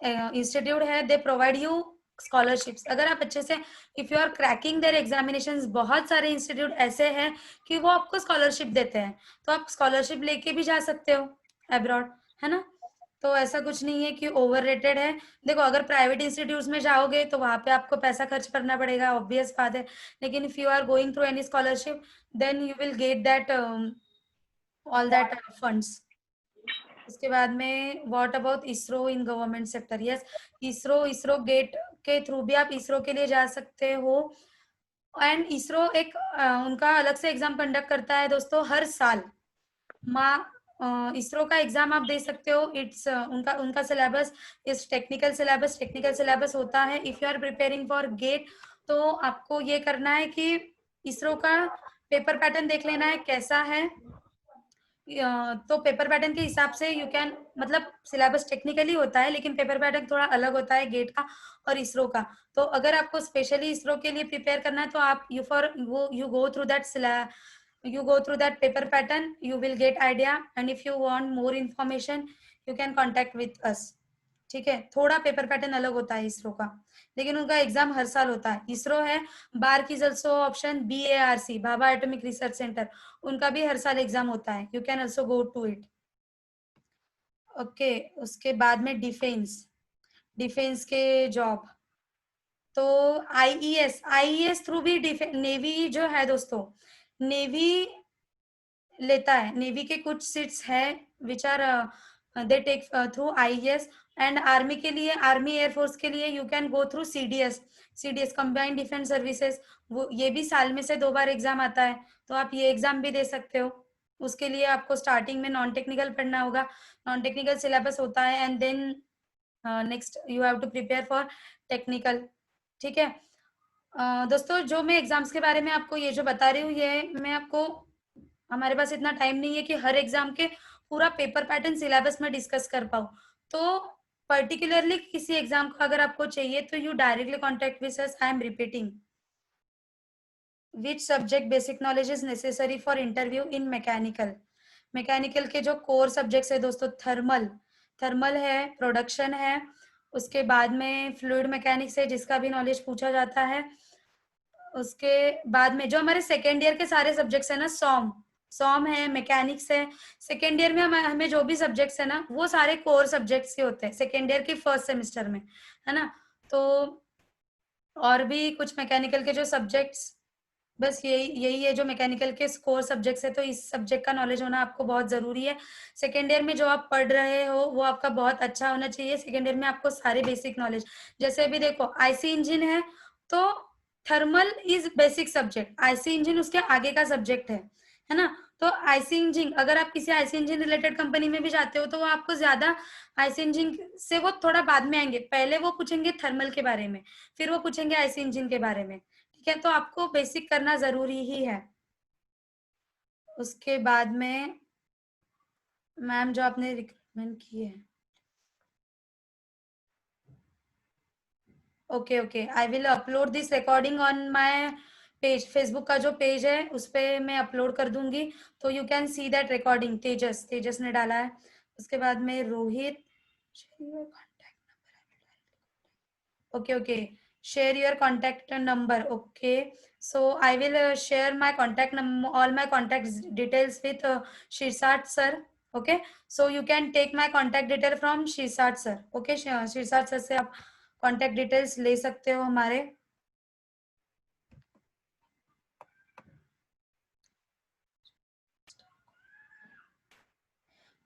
इंस्टीट्यूट है दे प्रोवाइड यू स्कॉलरशिप्स, अगर आप अच्छे से, if you are cracking their examinations, बहुत सारे इंस्टीट्यूट ऐसे हैं कि वो आपको स्कॉलरशिप देते हैं, तो आप स्कॉलरशिप लेके भी जा सकते हो अब्रॉड, है ना। तो ऐसा कुछ नहीं है कि ओवररेटेड है। देखो अगर प्राइवेट इंस्टीट्यूट्स में जाओगे तो वहां पे आपको पैसा खर्च करना पड़ेगा, ऑब्वियस बात है, लेकिन if you are going through any scholarship then you will get that all that funds. उसके बाद में what about ISRO in government sector, yes ISRO, ISRO GATE के थ्रू भी आप इसरो के लिए जा सकते हो। एंड इसरो एक उनका अलग से एग्जाम कंडक्ट करता है दोस्तों हर साल। इसरो का एग्जाम आप दे सकते हो। इट्स उनका उनका सिलेबस इस टेक्निकल सिलेबस होता है। If you are preparing for GATE, तो आपको ये करना है कि इसरो का पेपर पैटर्न देख लेना है कैसा है। तो पेपर पैटर्न के हिसाब से यू कैन, मतलब सिलेबस टेक्निकली होता है लेकिन पेपर पैटर्न थोड़ा अलग होता है गेट का और इसरो का। तो अगर आपको स्पेशली इसरो के लिए प्रिपेयर करना है तो आप you go through that paper pattern, you will get idea. And if you want more information you can contact with us. ठीक है, थोड़ा पेपर पैटर्न अलग होता है इसरो का, लेकिन उनका एग्जाम हर साल होता है। इसरो है, बार की also option BARC, Bhabha atomic research centre, उनका भी हर साल एग्जाम होता है। You can also go to it. Okay, उसके बाद में डिफेंस के जॉब, तो आईईएस थ्रू भी नेवी जो है दोस्तों, नेवी लेता है। नेवी के कुछ सीट्स है which are they take through IAS. And army के लिए, आर्मी एयरफोर्स के लिए you can go through CDS combined defence services. वो ये भी साल में से 2 बार एग्जाम आता है, तो आप ये एग्जाम भी दे सकते हो। उसके लिए आपको स्टार्टिंग में नॉन टेक्निकल पढ़ना होगा, नॉन टेक्निकल सिलेबस होता है, and then next you have to prepare for technical. ठीक है दोस्तों, जो मैं एग्जाम्स के बारे में आपको ये जो बता रही हूँ, ये मैं आपको, हमारे पास इतना टाइम नहीं है कि हर एग्जाम के पूरा पेपर पैटर्न सिलेबस में डिस्कस कर पाऊँ। तो पर्टिकुलरली किसी एग्जाम को अगर आपको चाहिए तो you directly contact with us. I am repeating, which subject basic knowledge is necessary for interview in mechanical के जो कोर सब्जेक्ट्स है दोस्तों, थर्मल है, प्रोडक्शन है, उसके बाद में फ्लूइड मैकेनिक्स है जिसका भी नॉलेज पूछा जाता है। उसके बाद में जो हमारे सेकेंड ईयर के सारे सब्जेक्ट्स है ना, सॉम है, मैकेनिक्स है। सेकेंड ईयर में हमें जो भी सब्जेक्ट्स है ना, वो सारे कोर सब्जेक्ट्स के होते हैं सेकेंड ईयर के फर्स्ट सेमेस्टर में, है ना। तो और भी कुछ मैकेनिकल के जो सब्जेक्ट्स, बस यही है जो मैकेनिकल के कोर सब्जेक्ट्स है। तो इस सब्जेक्ट का नॉलेज होना आपको बहुत जरूरी है। सेकेंड ईयर में जो आप पढ़ रहे हो वो आपका बहुत अच्छा होना चाहिए। सेकेंड ईयर में आपको सारे बेसिक नॉलेज, जैसे अभी देखो आईसी इंजन है तो thermal is basic subject, IC engine उसके आगे का सब्जेक्ट है ना। तो आईसी इंजन, अगर आप किसी आईसी इंजन रिलेटेड कंपनी में भी जाते हो तो वो आपको ज्यादा आईसी इंजन से वो थोड़ा बाद में आएंगे, पहले वो पूछेंगे थर्मल के बारे में, फिर वो पूछेंगे आईसी इंजन के बारे में। ठीक है, तो आपको बेसिक करना जरूरी ही है। उसके बाद में मैम जो आपने रिकमेंड की है, okay, I will upload this recording on my page, Facebook का जो पेज है उस पे मैं अपलोड कर दूंगी, तो you can see that recording. Tejas ने डाला है। उसके बाद में Rohit, okay, share your contact number, okay, so I will share my all my contact details with Shirsat sir, okay, so you can take my contact detail from Shirsat sir, okay, Shirsat sir से आप contact details ले सकते हो हमारे।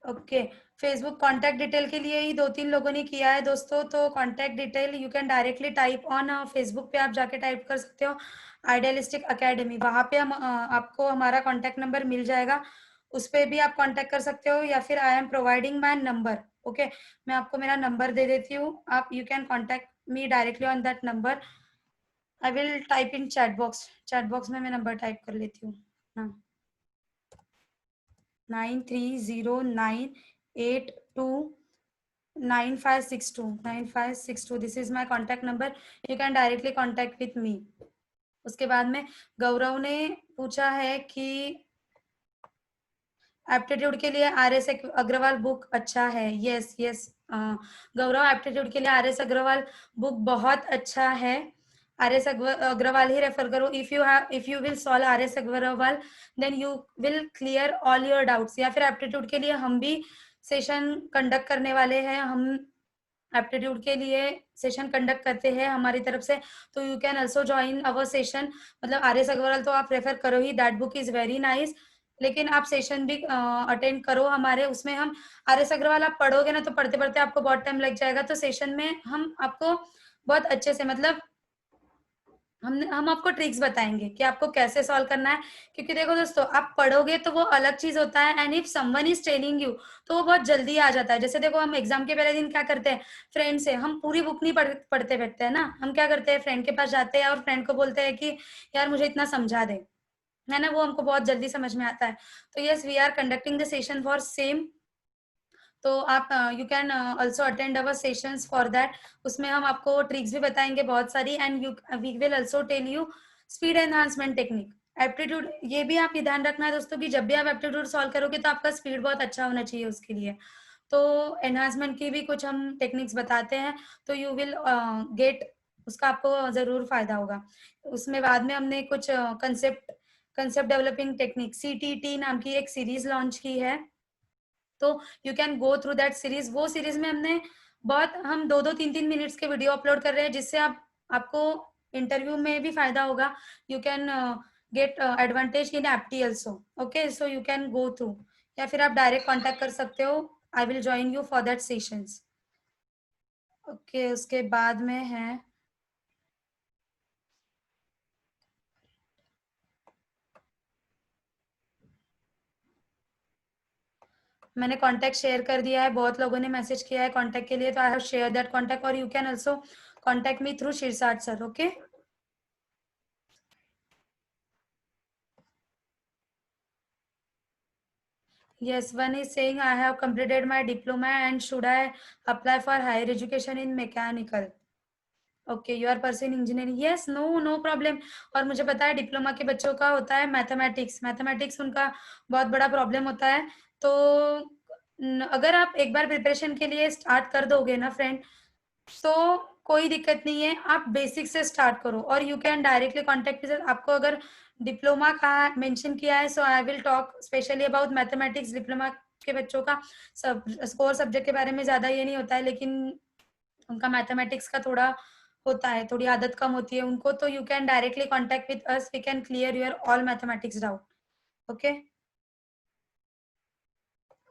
Okay, Facebook contact detail के लिए ही 2-3 लोगों ने किया है दोस्तों, तो contact detail you can directly type on Facebook पे, आप जाके टाइप कर सकते हो आइडियलिस्टिक एकेडमी, वहां पे हम आपको हमारा कांटेक्ट नंबर मिल जाएगा, उस पे भी आप कांटेक्ट कर सकते हो, या फिर I am providing my number, okay, मैं आपको मेरा नंबर दे देती हूँ, आप you can contact me directly on that number. I will type in chat box में मैं नंबर टाइप कर लेती हूँ ना, 9309829562 this is my contact number, you can directly contact with me. उसके बाद में गौरव ने पूछा है कि एप्टीट्यूड के लिए RS अग्रवाल बुक अच्छा है। यस गौरव, एप्टीट्यूड के लिए RS अग्रवाल बुक बहुत अच्छा है, RS अग्रवाल ही रेफर करो। If you will solve RS Agarwal then you will clear all your doubts. या फिर एप्टीट्यूड के लिए हम भी सेशन कंडक्ट करने वाले हैं, हम एप्टीट्यूड के लिए सेशन कंडक्ट करते हैं हमारी तरफ से, तो you can also join our session. मतलब RS अग्रवाल तो आप रेफर करो ही, that book is very nice, लेकिन आप सेशन भी अटेंड करो हमारे, उसमें हम RS अग्रवाल आप पढ़ोगे ना तो पढ़ते पढ़ते आपको बहुत टाइम लग जाएगा, तो सेशन में हम आपको बहुत अच्छे से, मतलब हम आपको ट्रिक्स बताएंगे कि आपको कैसे सॉल्व करना है। क्योंकि देखो दोस्तों, आप पढ़ोगे तो वो अलग चीज होता है, and if someone is telling you तो वो बहुत जल्दी आ जाता है। जैसे देखो, हम एग्जाम के पहले दिन क्या करते हैं, फ्रेंड से हम पूरी बुक नहीं पढ़ते बैठते हैं ना, हम क्या करते हैं, फ्रेंड के पास जाते हैं और फ्रेंड को बोलते हैं कि यार मुझे इतना समझा दे, है ना, वो हमको बहुत जल्दी समझ में आता है। तो yes, we are conducting the session for same. तो आप you can also attend our sessions for that. उसमें हम आपको ट्रिक्स भी बताएंगे बहुत सारी, and you we will also tell you speed enhancement technique, aptitude. ये भी आप ध्यान रखना है दोस्तों कि जब भी आप एप्टीट्यूड सॉल्व करोगे तो आपका स्पीड बहुत अच्छा होना चाहिए उसके लिए। तो एनहांसमेंट की भी कुछ हम टेक्निक्स बताते हैं, तो यू विल गेट, उसका आपको जरूर फायदा होगा। उसमें बाद में हमने कुछ कंसेप्ट डेवलपिंग टेक्निक, CTT नाम की एक सीरीज लॉन्च की है, तो you can go through that series. वो सीरीज में हमने बहुत, हम 2-2 3-3 मिनट्स के वीडियो अपलोड कर रहे हैं, जिससे आपको इंटरव्यू में भी फायदा होगा। You can get advantage in apti also. Okay, so you can go through, या फिर आप डायरेक्ट कांटेक्ट कर सकते हो। I will join you for that sessions. Okay, उसके बाद में है, मैंने कांटेक्ट शेयर कर दिया है, बहुत लोगों ने मैसेज किया है कांटेक्ट के लिए, तो I have share that contact, और you can also contact me through Shirsat sir. Okay, yes, one is saying I have completed my diploma and should I apply for higher education in mechanical? Okay, you are pursuing engineering, yes, no problem. और मुझे पता है diploma के बच्चों का होता है mathematics उनका बहुत बड़ा प्रॉब्लम होता है। तो अगर आप एक बार प्रिपरेशन के लिए स्टार्ट कर दोगे ना फ्रेंड, तो कोई दिक्कत नहीं है, आप बेसिक से स्टार्ट करो, और you can directly contact with. आपको अगर डिप्लोमा का मेंशन किया है, so I will talk specially about mathematics. Diploma के बच्चों का सब स्कोर सब्जेक्ट के बारे में ज्यादा ये नहीं होता है, लेकिन उनका मैथमेटिक्स का थोड़ा होता है, थोड़ी आदत कम होती है उनको। तो you can directly contact with us, we can clear your all mathematics doubt. Okay,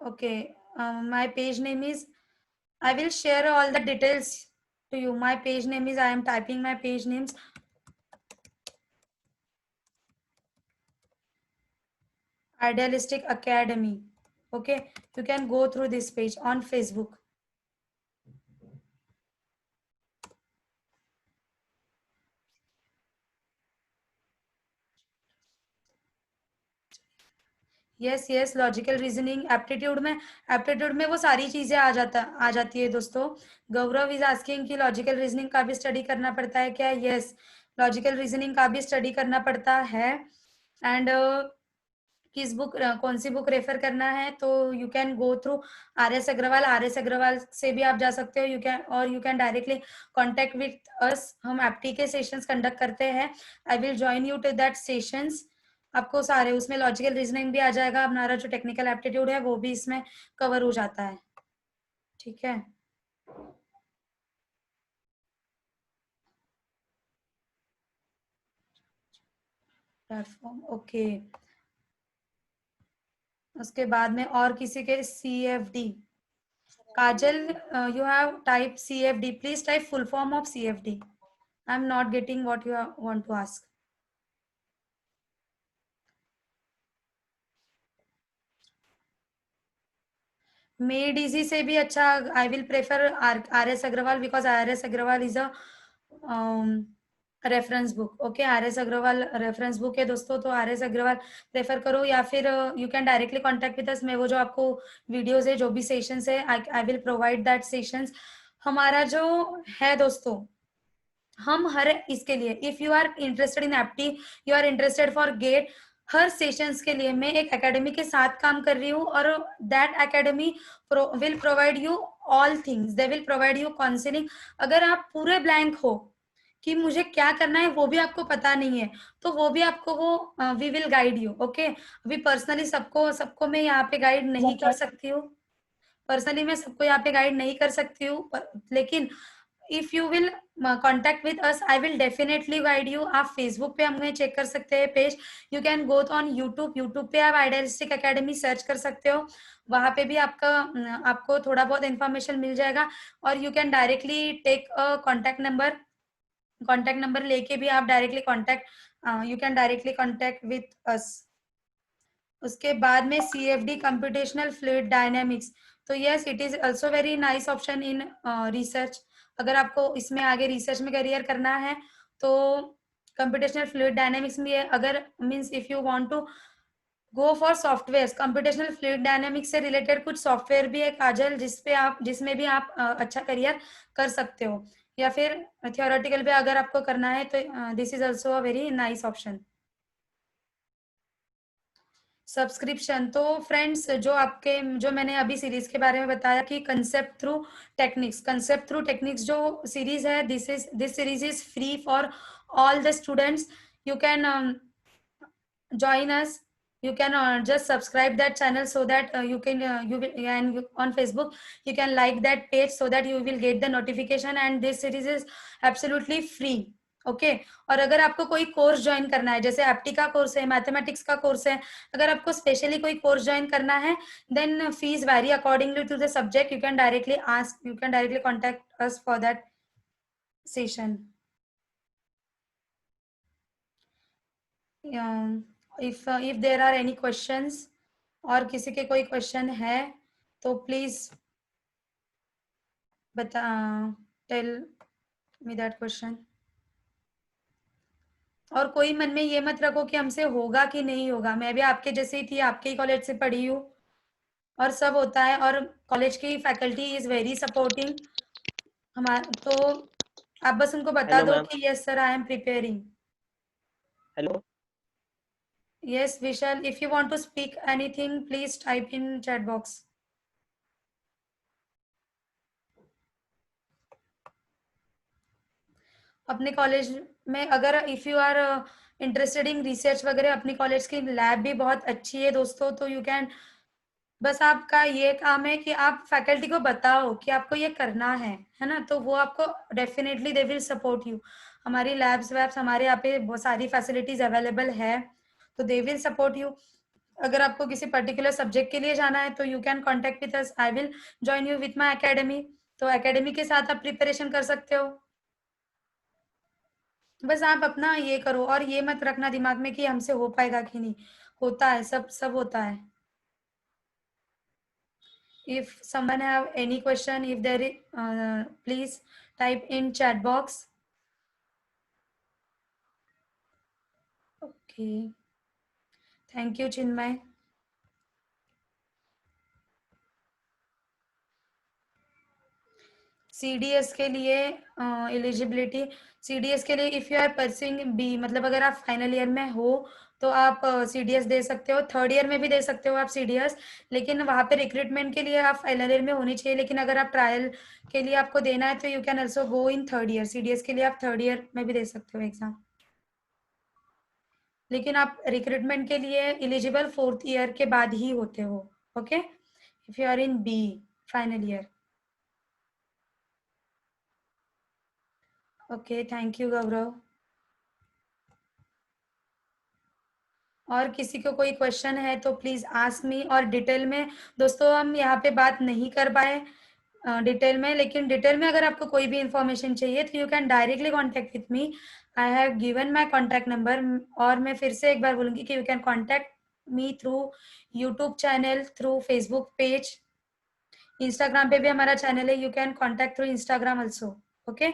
okay, my page name is, I will share all the details to you. My page name is, I am typing my page names. Idealistic Academy. Okay, you can go through this page on Facebook. Yes, logical reasoning aptitude में वो सारी चीजें आ जाती है दोस्तों। गौरव is asking कि logical reasoning का भी स्टडी करना पड़ता है क्या? यस, लॉजिकल रीजनिंग का भी स्टडी करना पड़ता है। एंड किस बुक, कौन सी बुक रेफर करना है, तो you can go through R S Agarwal से भी आप जा सकते हो। You can directly contact with us. हम एप्टी के सेशंस कंडक्ट करते हैं, I will join you to that sessions. आपको सारे उसमें लॉजिकल रीजनिंग भी आ जाएगा, हमारा जो टेक्निकल एप्टीट्यूड है वो भी इसमें कवर हो जाता है। ठीक है, प्लेटफॉर्म, ओके। उसके बाद में और किसी के CFD, Kajal, you have typed CFD. Please type full form of CFD. I'm not getting what you want to ask. Made easy से भी अच्छा, I will prefer RS Agrawal, because RS Agrawal is a reference book. Okay, RS Agrawal reference book है दोस्तों, तो RS Agrawal prefer करो, या फिर you can directly contact with us. मैं वो जो आपको वीडियोस है, जो भी सेशंस है, I will provide that sessions. हमारा जो है दोस्तों, हम हर इसके लिए, if you are interested in apti, you are interested for GATE, हर सेशंस के लिए मैं एक एकेडमी के साथ काम कर रही हूँ, और that academy will provide you all things. They will provide you counselling. अगर आप पूरे ब्लैंक हो कि मुझे क्या करना है, वो भी आपको पता नहीं है, तो वो भी आपको वो we will guide you. Okay, अभी पर्सनली सबको सबको मैं यहाँ पे गाइड नहीं कर सकती हूँ, पर्सनली मैं सबको यहाँ पे गाइड नहीं कर सकती हूँ, लेकिन if you will contact with us, I will definitely guide you. आप फेसबुक पे हमें चेक कर सकते हैं page. You can go on YouTube पे आप आइडियलिस्टिक एकेडमी सर्च कर सकते हो. वहां पे भी आपको थोड़ा बहुत इंफॉर्मेशन मिल जाएगा. और you can directly take a contact number लेके भी आप directly you can directly contact with us. उसके बाद में CFD कंप्यूटेशनल फ्लूइड डायनेमिक्स. तो yes, it is also very nice option in research. अगर आपको इसमें आगे रिसर्च में करियर करना है तो कंप्यूटेशनल फ्लूइड डायनेमिक्स में अगर means if you want to go for software, computational fluid dynamics से रिलेटेड कुछ सॉफ्टवेयर भी है काजल, जिसमें भी आप अच्छा करियर कर सकते हो. या फिर थियोरेटिकल भी अगर आपको करना है तो this is also a very nice option. Subscription तो फ्रेंड्स, जो मैंने अभी सीरीज के बारे में बताया कि कंसेप्ट थ्रू टेक्निक्स जो सीरीज है, this series is free for all the students. You can join us. You can just subscribe that channel so that you will, and on Facebook you can like that page so that you will get the notification, and this series is absolutely free. Okay और अगर आपको कोई course join करना है, जैसे एप्टी का course है, mathematics का कोर्स है, अगर आपको स्पेशली कोई कोर्स ज्वाइन करना है, then fees vary accordingly to the subject. You can directly contact us for that session. if there are any questions, और किसी के कोई क्वेश्चन है तो प्लीज बता, टेल मी दैट क्वेश्चन. और कोई मन में ये मत रखो कि हमसे होगा कि नहीं होगा. मैं भी आपके जैसे ही थी, आपके ही कॉलेज से पढ़ी हूँ और सब होता है, और कॉलेज की फैकल्टी इज वेरी सपोर्टिंग. तो आप बस उनको बता हेलो दो मैम. कि yes sir, I am preparing. Hello. Yes, Vishal, if you want to speak anything, please type in chat box. अपने कॉलेज में अगर if you are interested in research वगैरह, अपनी कॉलेज की लैब भी बहुत अच्छी है दोस्तों. तो यू कैन, बस आपका ये काम है कि आप फैकल्टी को बताओ कि आपको ये करना है ना, तो वो आपको definitely they will support you. हमारी लैब्स हमारे यहाँ पे बहुत सारी फैसिलिटीज अवेलेबल है, तो दे विल सपोर्ट यू. अगर आपको किसी पर्टिकुलर सब्जेक्ट के लिए जाना है तो you can contact with us. I will join you with my academy. तो एकेडमी के साथ आप प्रिपरेशन कर सकते हो. बस आप अपना ये करो और ये मत रखना दिमाग में कि हमसे हो पाएगा कि नहीं. होता है, सब होता है. if someone have any question, if there is, please type in chat box. Okay, thank you Chinmay. CDS के लिए एलिजिबिलिटी, CDS के लिए if you are pursuing B, मतलब अगर आप फाइनल ईयर में हो तो आप CDS दे सकते हो. थर्ड ईयर में भी दे सकते हो आप CDS, लेकिन वहाँ पे रिक्रूटमेंट के लिए आप फाइनल ईयर में होनी चाहिए. लेकिन अगर आप ट्रायल के लिए आपको देना है तो you can also go in third year. CDS के लिए आप थर्ड ईयर में भी दे सकते हो एग्जाम, लेकिन आप रिक्रूटमेंट के लिए एलिजिबल फोर्थ ईयर के बाद ही होते हो. Okay, if you are in B final year. Okay, thank you Gaurav. और किसी को कोई क्वेश्चन है तो प्लीज आस्क मी. और डिटेल में दोस्तों हम यहाँ पे बात नहीं कर पाए डिटेल में, लेकिन डिटेल में अगर आपको कोई भी इंफॉर्मेशन चाहिए तो you can directly contact with me. I have given my contact number. और मैं फिर से एक बार बोलूंगी कि you can contact me through YouTube channel, through Facebook page, Instagram पे भी हमारा चैनल है. You can contact through Instagram also. Okay,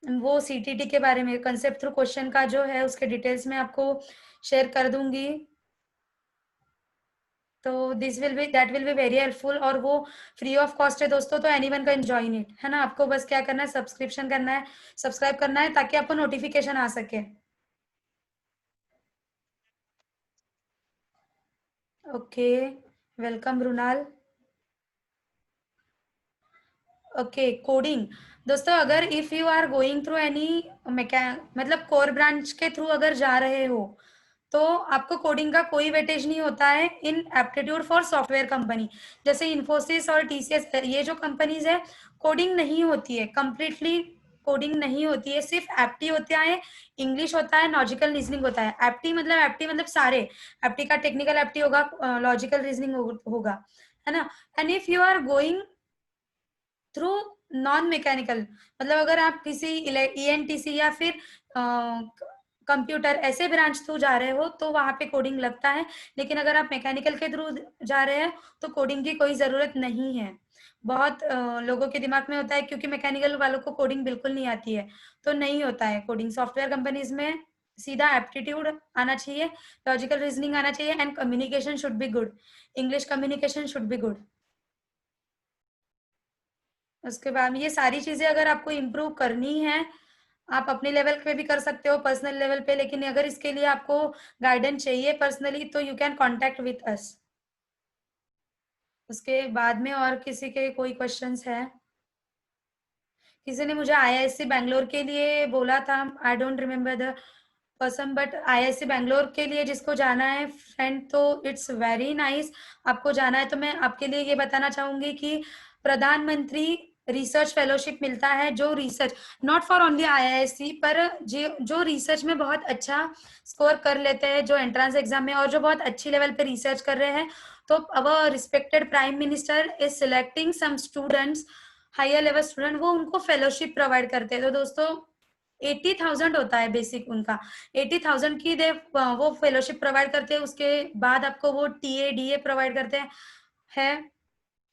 वो CTT के बारे में कंसेप्ट थ्रू क्वेश्चन का जो है उसके डिटेल्स में आपको शेयर कर दूंगी. तो that will be very helpful, और वो फ्री ऑफ कॉस्ट है दोस्तों. तो एनीवन कैन जॉइन इट, है ना. आपको बस क्या करना है, सब्सक्रिप्शन करना है, सब्सक्राइब करना है ताकि आपको नोटिफिकेशन आ सके. Okay, welcome Runal. Okay, coding दोस्तों, अगर if you are going through any मतलब कोर ब्रांच के थ्रू अगर जा रहे हो तो आपको कोडिंग का कोई वेटेज नहीं होता है इन एप्टीट्यूड फॉर सॉफ्टवेयर कंपनी। जैसे इन्फोसिस और टीसीएस, ये जो कंपनीज है, कोडिंग नहीं होती है, कंप्लीटली कोडिंग नहीं होती है, सिर्फ एप्टी होता है, इंग्लिश होता है, लॉजिकल रीजनिंग होता है। एप्टी मतलब सारे, एप्टी का टेक्निकल एप्टी होगा, लॉजिकल रीजनिंग होगा, है ना। And if you are going through non mechanical, मतलब अगर आप किसी ईएनटीसी या फिर कंप्यूटर ऐसे ब्रांच थ्रू जा रहे हो तो वहां पे कोडिंग लगता है। लेकिन अगर आप मैकेनिकल के थ्रू जा रहे हैं तो कोडिंग की कोई जरूरत नहीं है। बहुत लोगों के दिमाग में होता है क्योंकि मैकेनिकल वालों को कोडिंग बिल्कुल नहीं आती है, तो नहीं होता है कोडिंग। सॉफ्टवेयर कंपनीज में सीधा एप्टीट्यूड आना चाहिए, लॉजिकल रीजनिंग आना चाहिए, and communication should be good, English communication should be good. उसके बाद में ये सारी चीजें अगर आपको इम्प्रूव करनी है, आप अपने लेवल पे भी कर सकते हो, पर्सनल लेवल पे, लेकिन अगर इसके लिए आपको गाइडेंस चाहिए पर्सनली तो you can contact with us. उसके बाद में और किसी के कोई क्वेश्चंस है? किसी ने मुझे आईआईएससी बैंगलोर के लिए बोला था, I don't remember the person, but IISc Bangalore के लिए जिसको जाना है फ्रेंड, तो इट्स वेरी नाइस। आपको जाना है तो मैं आपके लिए ये बताना चाहूंगी कि प्रधानमंत्री रिसर्च फेलोशिप मिलता है, जो research not for only IISc, पर जो रिसर्च में बहुत अच्छा स्कोर कर लेते हैं, जो एंट्रेंस एग्जाम में और जो बहुत अच्छी लेवल पे रिसर्च कर रहे हैं, तो our respected prime minister is selecting some students, higher level student, वो उनको फेलोशिप प्रोवाइड करते हैं। तो दोस्तों 80,000 होता है बेसिक उनका, 80,000 की दे वो फेलोशिप प्रोवाइड करते हैं। उसके बाद आपको वो टीए डीए प्रोवाइड करते हैं, है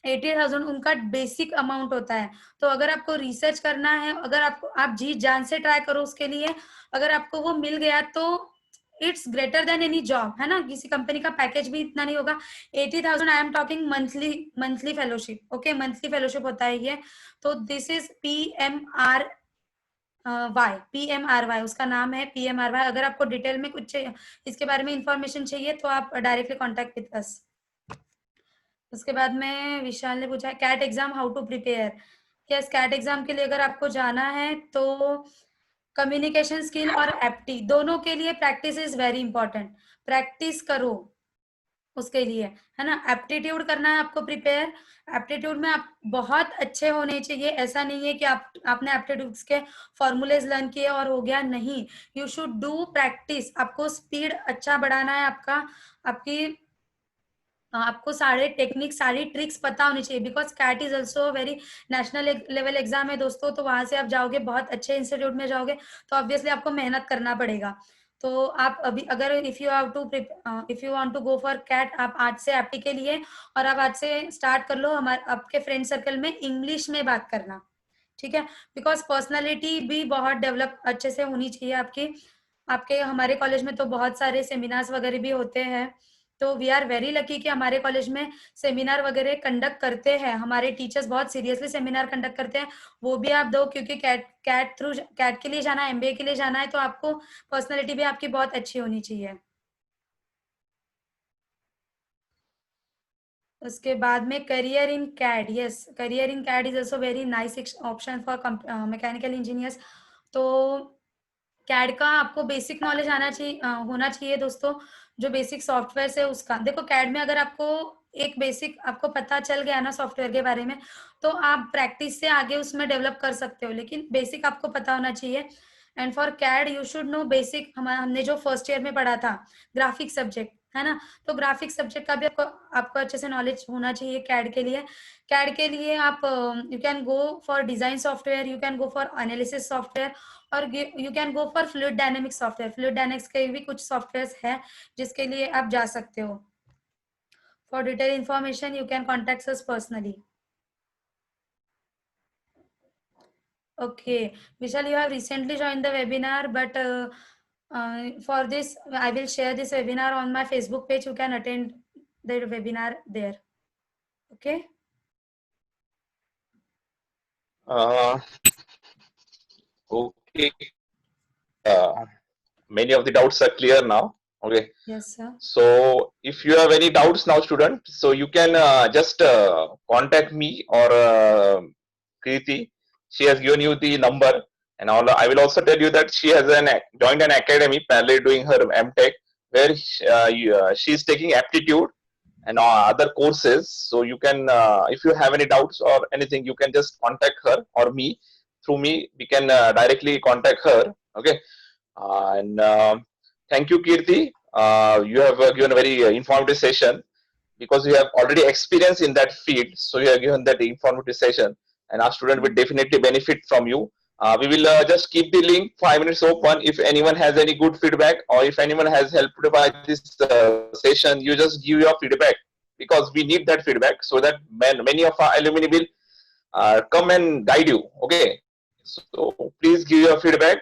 80,000 उनका बेसिक अमाउंट होता है। तो अगर आपको रिसर्च करना है, अगर आपको, आप जी जान से ट्राई करो उसके लिए, अगर आपको वो मिल गया तो it's greater than any job, है ना। किसी कंपनी का पैकेज भी इतना नहीं होगा। 80,000 I am talking monthly fellowship, okay, monthly fellowship होता है ये। तो दिस इज PMRY उसका नाम है, PMRY। अगर आपको डिटेल में कुछ इसके बारे में इंफॉर्मेशन चाहिए तो आप डायरेक्टली कॉन्टेक्ट विद अस। उसके बाद में विशाल ने पूछा CAT exam how to prepare. Yes, CAT exam के लिए अगर आपको जाना है तो कम्युनिकेशन स्किल और एप्टी दोनों के लिए practice is very important. Practice करो उसके लिए, है ना। एप्टीट्यूड करना है आपको प्रिपेयर। एप्टीट्यूड में आप बहुत अच्छे होने चाहिए। ऐसा नहीं है कि आपने एप्टीट्यूड के फॉर्मूलेज लर्न किए और हो गया, नहीं। You should do practice. आपको स्पीड अच्छा बढ़ाना है, आपको सारे टेक्निक, सारी ट्रिक्स पता होनी चाहिए, because CAT is also very national level exam है दोस्तों। तो वहां से आप जाओगे, बहुत अच्छे इंस्टीट्यूट में जाओगे, तो ऑब्वियसली आपको मेहनत करना पड़ेगा। तो आप अभी अगर if you want to go for CAT, आप आज से एप्टी के लिए, और आप आज से स्टार्ट कर लो हमारे आपके फ्रेंड सर्कल में इंग्लिश में बात करना, ठीक है। बिकॉज पर्सनालिटी भी बहुत डेवलप अच्छे से होनी चाहिए आपकी। आपके हमारे कॉलेज में तो बहुत सारे सेमिनार्स वगैरह भी होते हैं, तो वी आर वेरी लकी कि हमारे कॉलेज में सेमिनार वगैरह कंडक्ट करते हैं। हमारे टीचर्स बहुत सीरियसली सेमिनार कंडक्ट करते हैं, वो भी आप दो, क्योंकि कैट के लिए जाना है, एमबीए के लिए जाना है, तो आपको पर्सनालिटी भी आपकी बहुत अच्छी होनी चाहिए। उसके बाद में career in CAD, yes, career in CAD is also very nice option for mechanical engineers. तो कैड का आपको बेसिक नॉलेज आना चाहिए, होना चाहिए दोस्तों। जो बेसिक सॉफ्टवेयर है उसका, देखो कैड में अगर आपको एक बेसिक आपको पता चल गया ना सॉफ्टवेयर के बारे में, तो आप प्रैक्टिस से आगे उसमें डेवलप कर सकते हो, लेकिन बेसिक आपको पता होना चाहिए। And for CAD you should know basic. हमने जो फर्स्ट ईयर में पढ़ा था ग्राफिक सब्जेक्ट, है ना, तो ग्राफिक सब्जेक्ट का भी आपको अच्छे से नॉलेज होना चाहिए कैड के लिए। कैड के लिए आप you can go for design software, you can go for analysis software, और you can go for fluid dynamics software. Fluid dynamics के भी कुछ सॉफ्टवेयर है जिसके लिए आप जा सकते हो। For detail information you can contact us personally. Okay, Vishal, you have recently joined the webinar, but for this, I will share this webinar on my Facebook page. You can attend the webinar there. Okay. Okay. Many of the doubts are clear now. Okay. Yes, sir. So if you have any doubts now, student, so you can just contact me or Kriti. She has given you the number, and all. I will also tell you that she has joined an academy, parallel doing her MTech. where she is taking aptitude and other courses. So you can, if you have any doubts or anything, you can just contact her or me. Through me, we can directly contact her. Okay. And thank you, Kirti. You have given a very informative session because you have already experience in that field. So you have given that informative session, and our student will definitely benefit from you. We will just keep the link 5 minutes open. If anyone has any good feedback or if anyone has helped by this session, you just give your feedback because we need that feedback so that many of our alumni will come and guide you. Okay, so please give your feedback.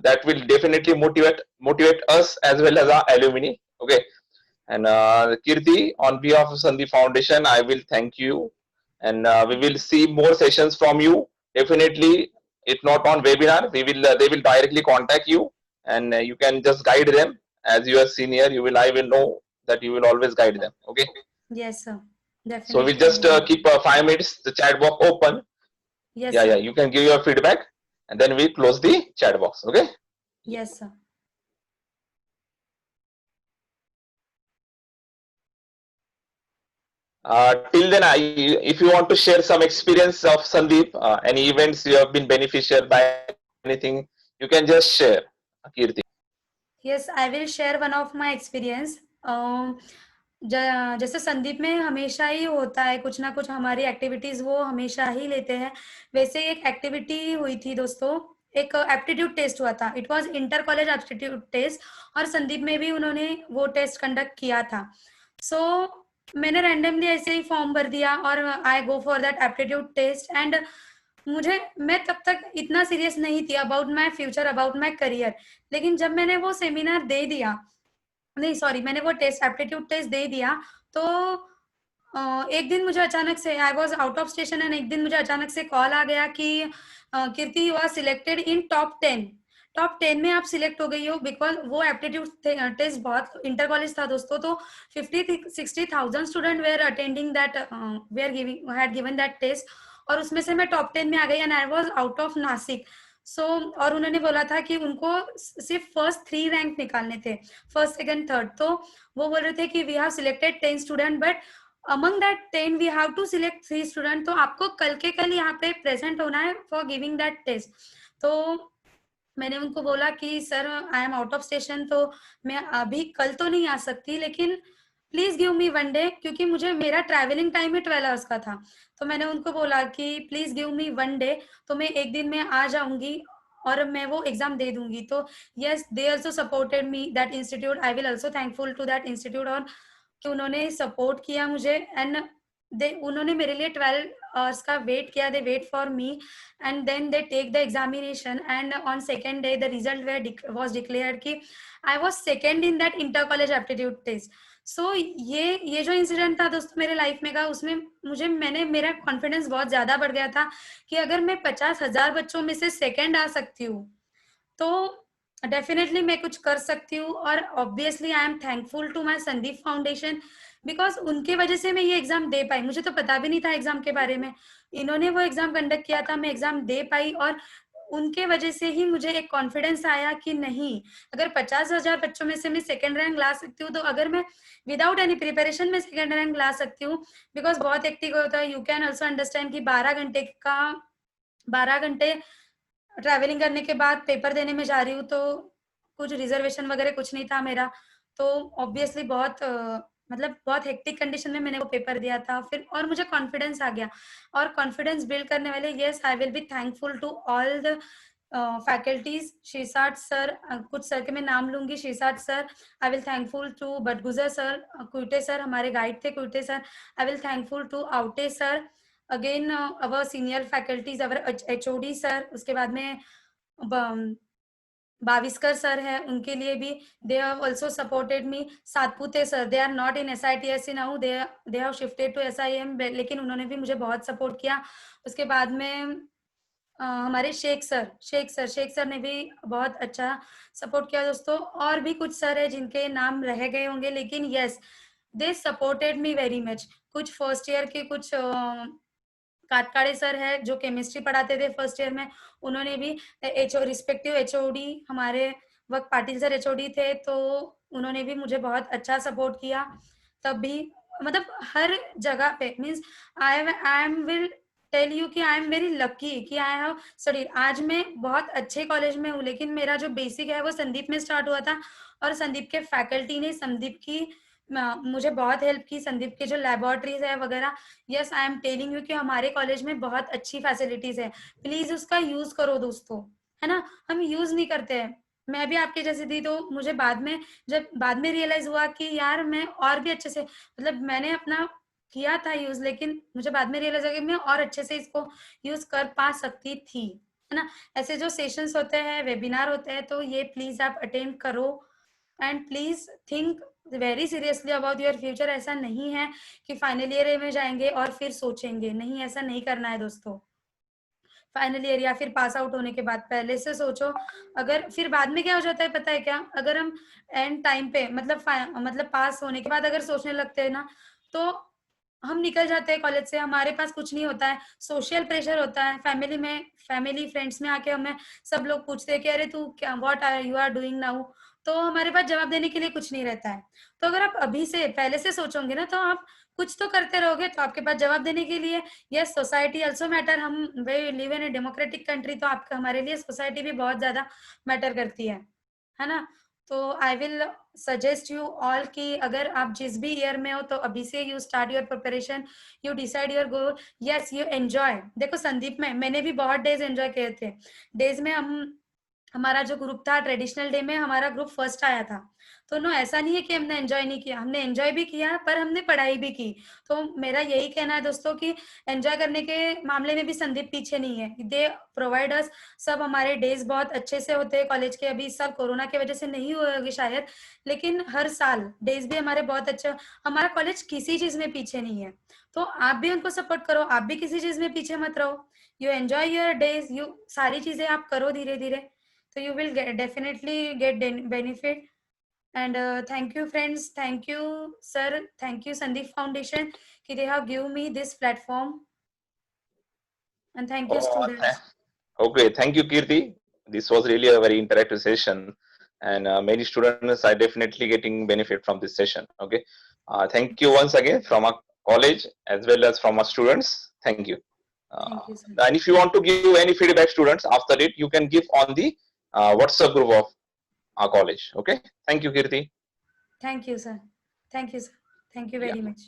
That will definitely motivate us as well as our alumni. Okay, and Kirti, on behalf of Sandeep Foundation, I will thank you, and we will see more sessions from you. Definitely, if not on webinar, we will they will directly contact you, and you can just guide them as you are senior. I will know that you will always guide them. Okay. Yes, sir. So we'll Definitely. just keep 5 minutes the chat box open. Yes, Yeah, sir. yeah. You can give your feedback, and then we close the chat box. Okay. Yes, sir. Till then, if you want to share some experience of Sandeep, any events you have been beneficial by anything, you can just share, Kirti. Yes, I will share one of my experience. जैसे संदीप में हमेशा ही होता है कुछ ना कुछ हमारी activities वो हमेशा ही लेते हैं, वैसे एक एक्टिविटी हुई थी दोस्तों, एक एप्टीट्यूड टेस्ट हुआ था. It was inter college aptitude test और संदीप में भी उन्होंने वो टेस्ट कंडक्ट किया था. सो मैंने रैंडमली ऐसे ही फॉर्म भर दिया और I go for that aptitude test. And मैं तब तक इतना सीरियस नहीं थी about my future, about my career. लेकिन जब मैंने वो सेमिनार दे दिया, नहीं सॉरी, मैंने वो टेस्ट एप्टीट्यूड टेस्ट दे दिया, तो एक दिन मुझे अचानक से, I was out of station, and एक दिन मुझे अचानक से कॉल आ गया कि Kirti you are selected in top 10 में आप सिलेक्ट हो गई हो. बिकॉज वो एप्टीट्यूड टेस्ट बहुत इंटर कॉलेज था दोस्तों, तो 50-60,000 student were attending that, were giving had given that test, और उसमें से मैं टॉप 10 में आ गई and I was out of Nashik. So और उन्होंने बोला था कि उनको सिर्फ फर्स्ट 3 रैंक निकालने थे, फर्स्ट सेकंड थर्ड. तो वो बोल रहे थे कि we have selected 10 student, but among that 10 we have to select 3 student. तो आपको कल के कल यहाँ पे प्रेजेंट होना है फॉर गिविंग दैट टेस्ट. तो मैंने उनको बोला कि sir I am out of station, तो मैं अभी कल तो नहीं आ सकती, लेकिन प्लीज गिव मी 1 डे, क्योंकि मुझे मेरा ट्रैवलिंग टाइम ही 12 आवर्स का था. तो मैंने उनको बोला कि प्लीज गिव मी 1 डे, तो मैं एक दिन में आ जाऊंगी और मैं वो एग्जाम दे दूंगी. तो yes, they also supported me, that institute, I will also thankful to that institute, और कि उन्होंने सपोर्ट किया मुझे. एंड उन्होंने मेरे लिए 12 आवर्स का वेट किया, they wait for me, and then they take the examination. And on second day the result was declared कि I was second in that inter college aptitude test. So ये जो incident था दोस्तों मेरे life में का, उसमें मेरा कॉन्फिडेंस बहुत ज्यादा बढ़ गया था कि अगर मैं 50,000 बच्चों में से सेकेंड आ सकती हूँ तो डेफिनेटली मैं कुछ कर सकती हूँ. और obviously I am thankful to my Sandeep foundation, because उनके वजह से मैं ये एग्जाम दे पाई. मुझे तो पता भी नहीं था एग्जाम के बारे में, इन्होंने वो एग्जाम कंडक्ट किया था, मैं एग्जाम दे पाई, और उनके वजह से ही मुझे एक कॉन्फिडेंस आया कि नहीं, अगर 50,000 बच्चों में से मैं सेकेंड रैंक ला सकती हूँ, तो अगर मैं विदाउट एनी प्रिपरेशन में सेकेंड रैंक ला सकती हूँ. बिकॉज बहुत एक्टिव होता है, यू कैन ऑल्सो अंडरस्टैंड कि 12 घंटे ट्रैवलिंग करने के बाद पेपर देने में जा रही हूँ, तो कुछ रिजर्वेशन वगैरह कुछ नहीं था मेरा. तो ऑब्वियसली मतलब बहुत हेक्टिक कंडीशन में मैंने वो पेपर दिया था फिर, और मुझे कॉन्फिडेंस आ गया. और कॉन्फिडेंस बिल्ड करने वाले, yes I will be thankful to all the faculties. Shisat sir, कुछ सर के मैं नाम लूंगी, Shisat sir, I will thankful to Batgujar sir, Kuite sir हमारे गाइड थे, Kuite sir, I will thankful to Aute sir, again our senior faculties, our HOD sir. उसके बाद में बाविस्कर सर है, उनके लिए भी they have also supported me. Satpute sir, they are not in SITSC now, they have shifted to SIM, लेकिन उन्होंने भी मुझे बहुत सपोर्ट किया. उसके बाद में हमारे शेख सर ने भी बहुत अच्छा सपोर्ट किया दोस्तों. और भी कुछ सर है जिनके नाम रह गए होंगे, लेकिन yes they supported me very much. कुछ फर्स्ट ईयर के, कुछ काटकाड़े सर है जो केमिस्ट्री पढ़ाते थे फर्स्ट ईयर में, उन्होंने भी रिस्पेक्टिव HOD, हमारे वक्त पाटिल सर HOD थे, तो उन्होंने भी मुझे बहुत अच्छा सपोर्ट किया। तब भी मतलब हर जगह पे means I am will tell you कि आई एम वेरी लकी कि आई हैव स्टडीड। आज मैं बहुत अच्छे कॉलेज में हूँ, लेकिन मेरा जो बेसिक है वो संदीप में स्टार्ट हुआ था, और संदीप के फैकल्टी ने संदीप की मुझे बहुत हेल्प की। संदीप के जो लेबोरेटरीज है वगैरह, yes I am telling you कि हमारे कॉलेज में बहुत अच्छी फैसिलिटीज है। प्लीज उसका यूज करो दोस्तों, है ना। हम यूज नहीं करते हैं। मैं भी आपके जैसी थी, तो मुझे बाद में जब बाद में रियलाइज हुआ कि यार मैं और भी अच्छे से मतलब मैंने अपना किया था यूज, लेकिन मुझे बाद में रियलाइज हुआ कि मैं और अच्छे से इसको यूज कर पा सकती थी, है ना। ऐसे जो सेशंस होते हैं, वेबिनार होते हैं, तो ये प्लीज आप अटेंड करो and please think very seriously about your future. ऐसा नहीं है कि फाइनल ईयर में जाएंगे और फिर सोचेंगे, नहीं, ऐसा नहीं करना है दोस्तों। फाइनल ईयर या फिर पास आउट होने के बाद पहले से सोचो। अगर फिर बाद में क्या हो जाता है पता है क्या, अगर हम एंड टाइम पे मतलब पास होने के बाद अगर सोचने लगते हैं ना, तो हम निकल जाते हैं कॉलेज से, हमारे पास कुछ नहीं होता है, सोशल प्रेशर होता है फैमिली में, फैमिली फ्रेंड्स में आके हमें सब लोग पूछते हैं कि अरे तू क्या what are you are doing now, तो हमारे पास जवाब देने के लिए कुछ नहीं रहता है। तो अगर आप अभी से पहले से सोचोगे ना, तो आप कुछ तो करते रहोगे, तो आपके पास जवाब देने के लिए, यस सोसाइटी ऑल्सो मैटर। हम we live in a democratic country, तो आपका हमारे लिए सोसाइटी भी बहुत ज्यादा मैटर करती है ना। तो I will suggest you all कि अगर आप जिस भी ईयर में हो, तो अभी से you start your preparation, you decide your goal, yes you enjoy. देखो संदीप में मैंने भी बहुत डेज एंजॉय किए थे। डेज में हमारा जो ग्रुप था, ट्रेडिशनल डे में हमारा ग्रुप फर्स्ट आया था। तो नो, ऐसा नहीं है कि हमने एंजॉय नहीं किया, हमने एंजॉय भी किया, पर हमने पढ़ाई भी की। तो मेरा यही कहना है दोस्तों कि एंजॉय करने के मामले में भी संदीप पीछे नहीं है। दे प्रोवाइड अस, सब हमारे डेज बहुत अच्छे से होते हैं कॉलेज के। अभी इस साल कोरोना की वजह से नहीं हुए होंगे शायद, लेकिन हर साल डेज भी हमारे बहुत अच्छे। हमारा कॉलेज किसी चीज में पीछे नहीं है, तो आप भी उनको सपोर्ट करो, आप भी किसी चीज में पीछे मत रहो। You enjoy your days, you सारी चीजें आप करो धीरे धीरे, so you will definitely get benefit. And thank you friends, thank you sir, thank you Sandeep Foundation कि they have given me this platform, and thank you Oh, students. okay, thank you, Kirti. This was really a very interactive session, and many students are definitely getting benefit from this session. Okay, thank you once again from our college as well as from our students. Thank you. Thank you sir. And if you want to give any feedback, students, after it, you can give on the WhatsApp group of our college. Okay, thank you, Kirti. Thank you sir. Thank you sir. Thank you Yeah. very much.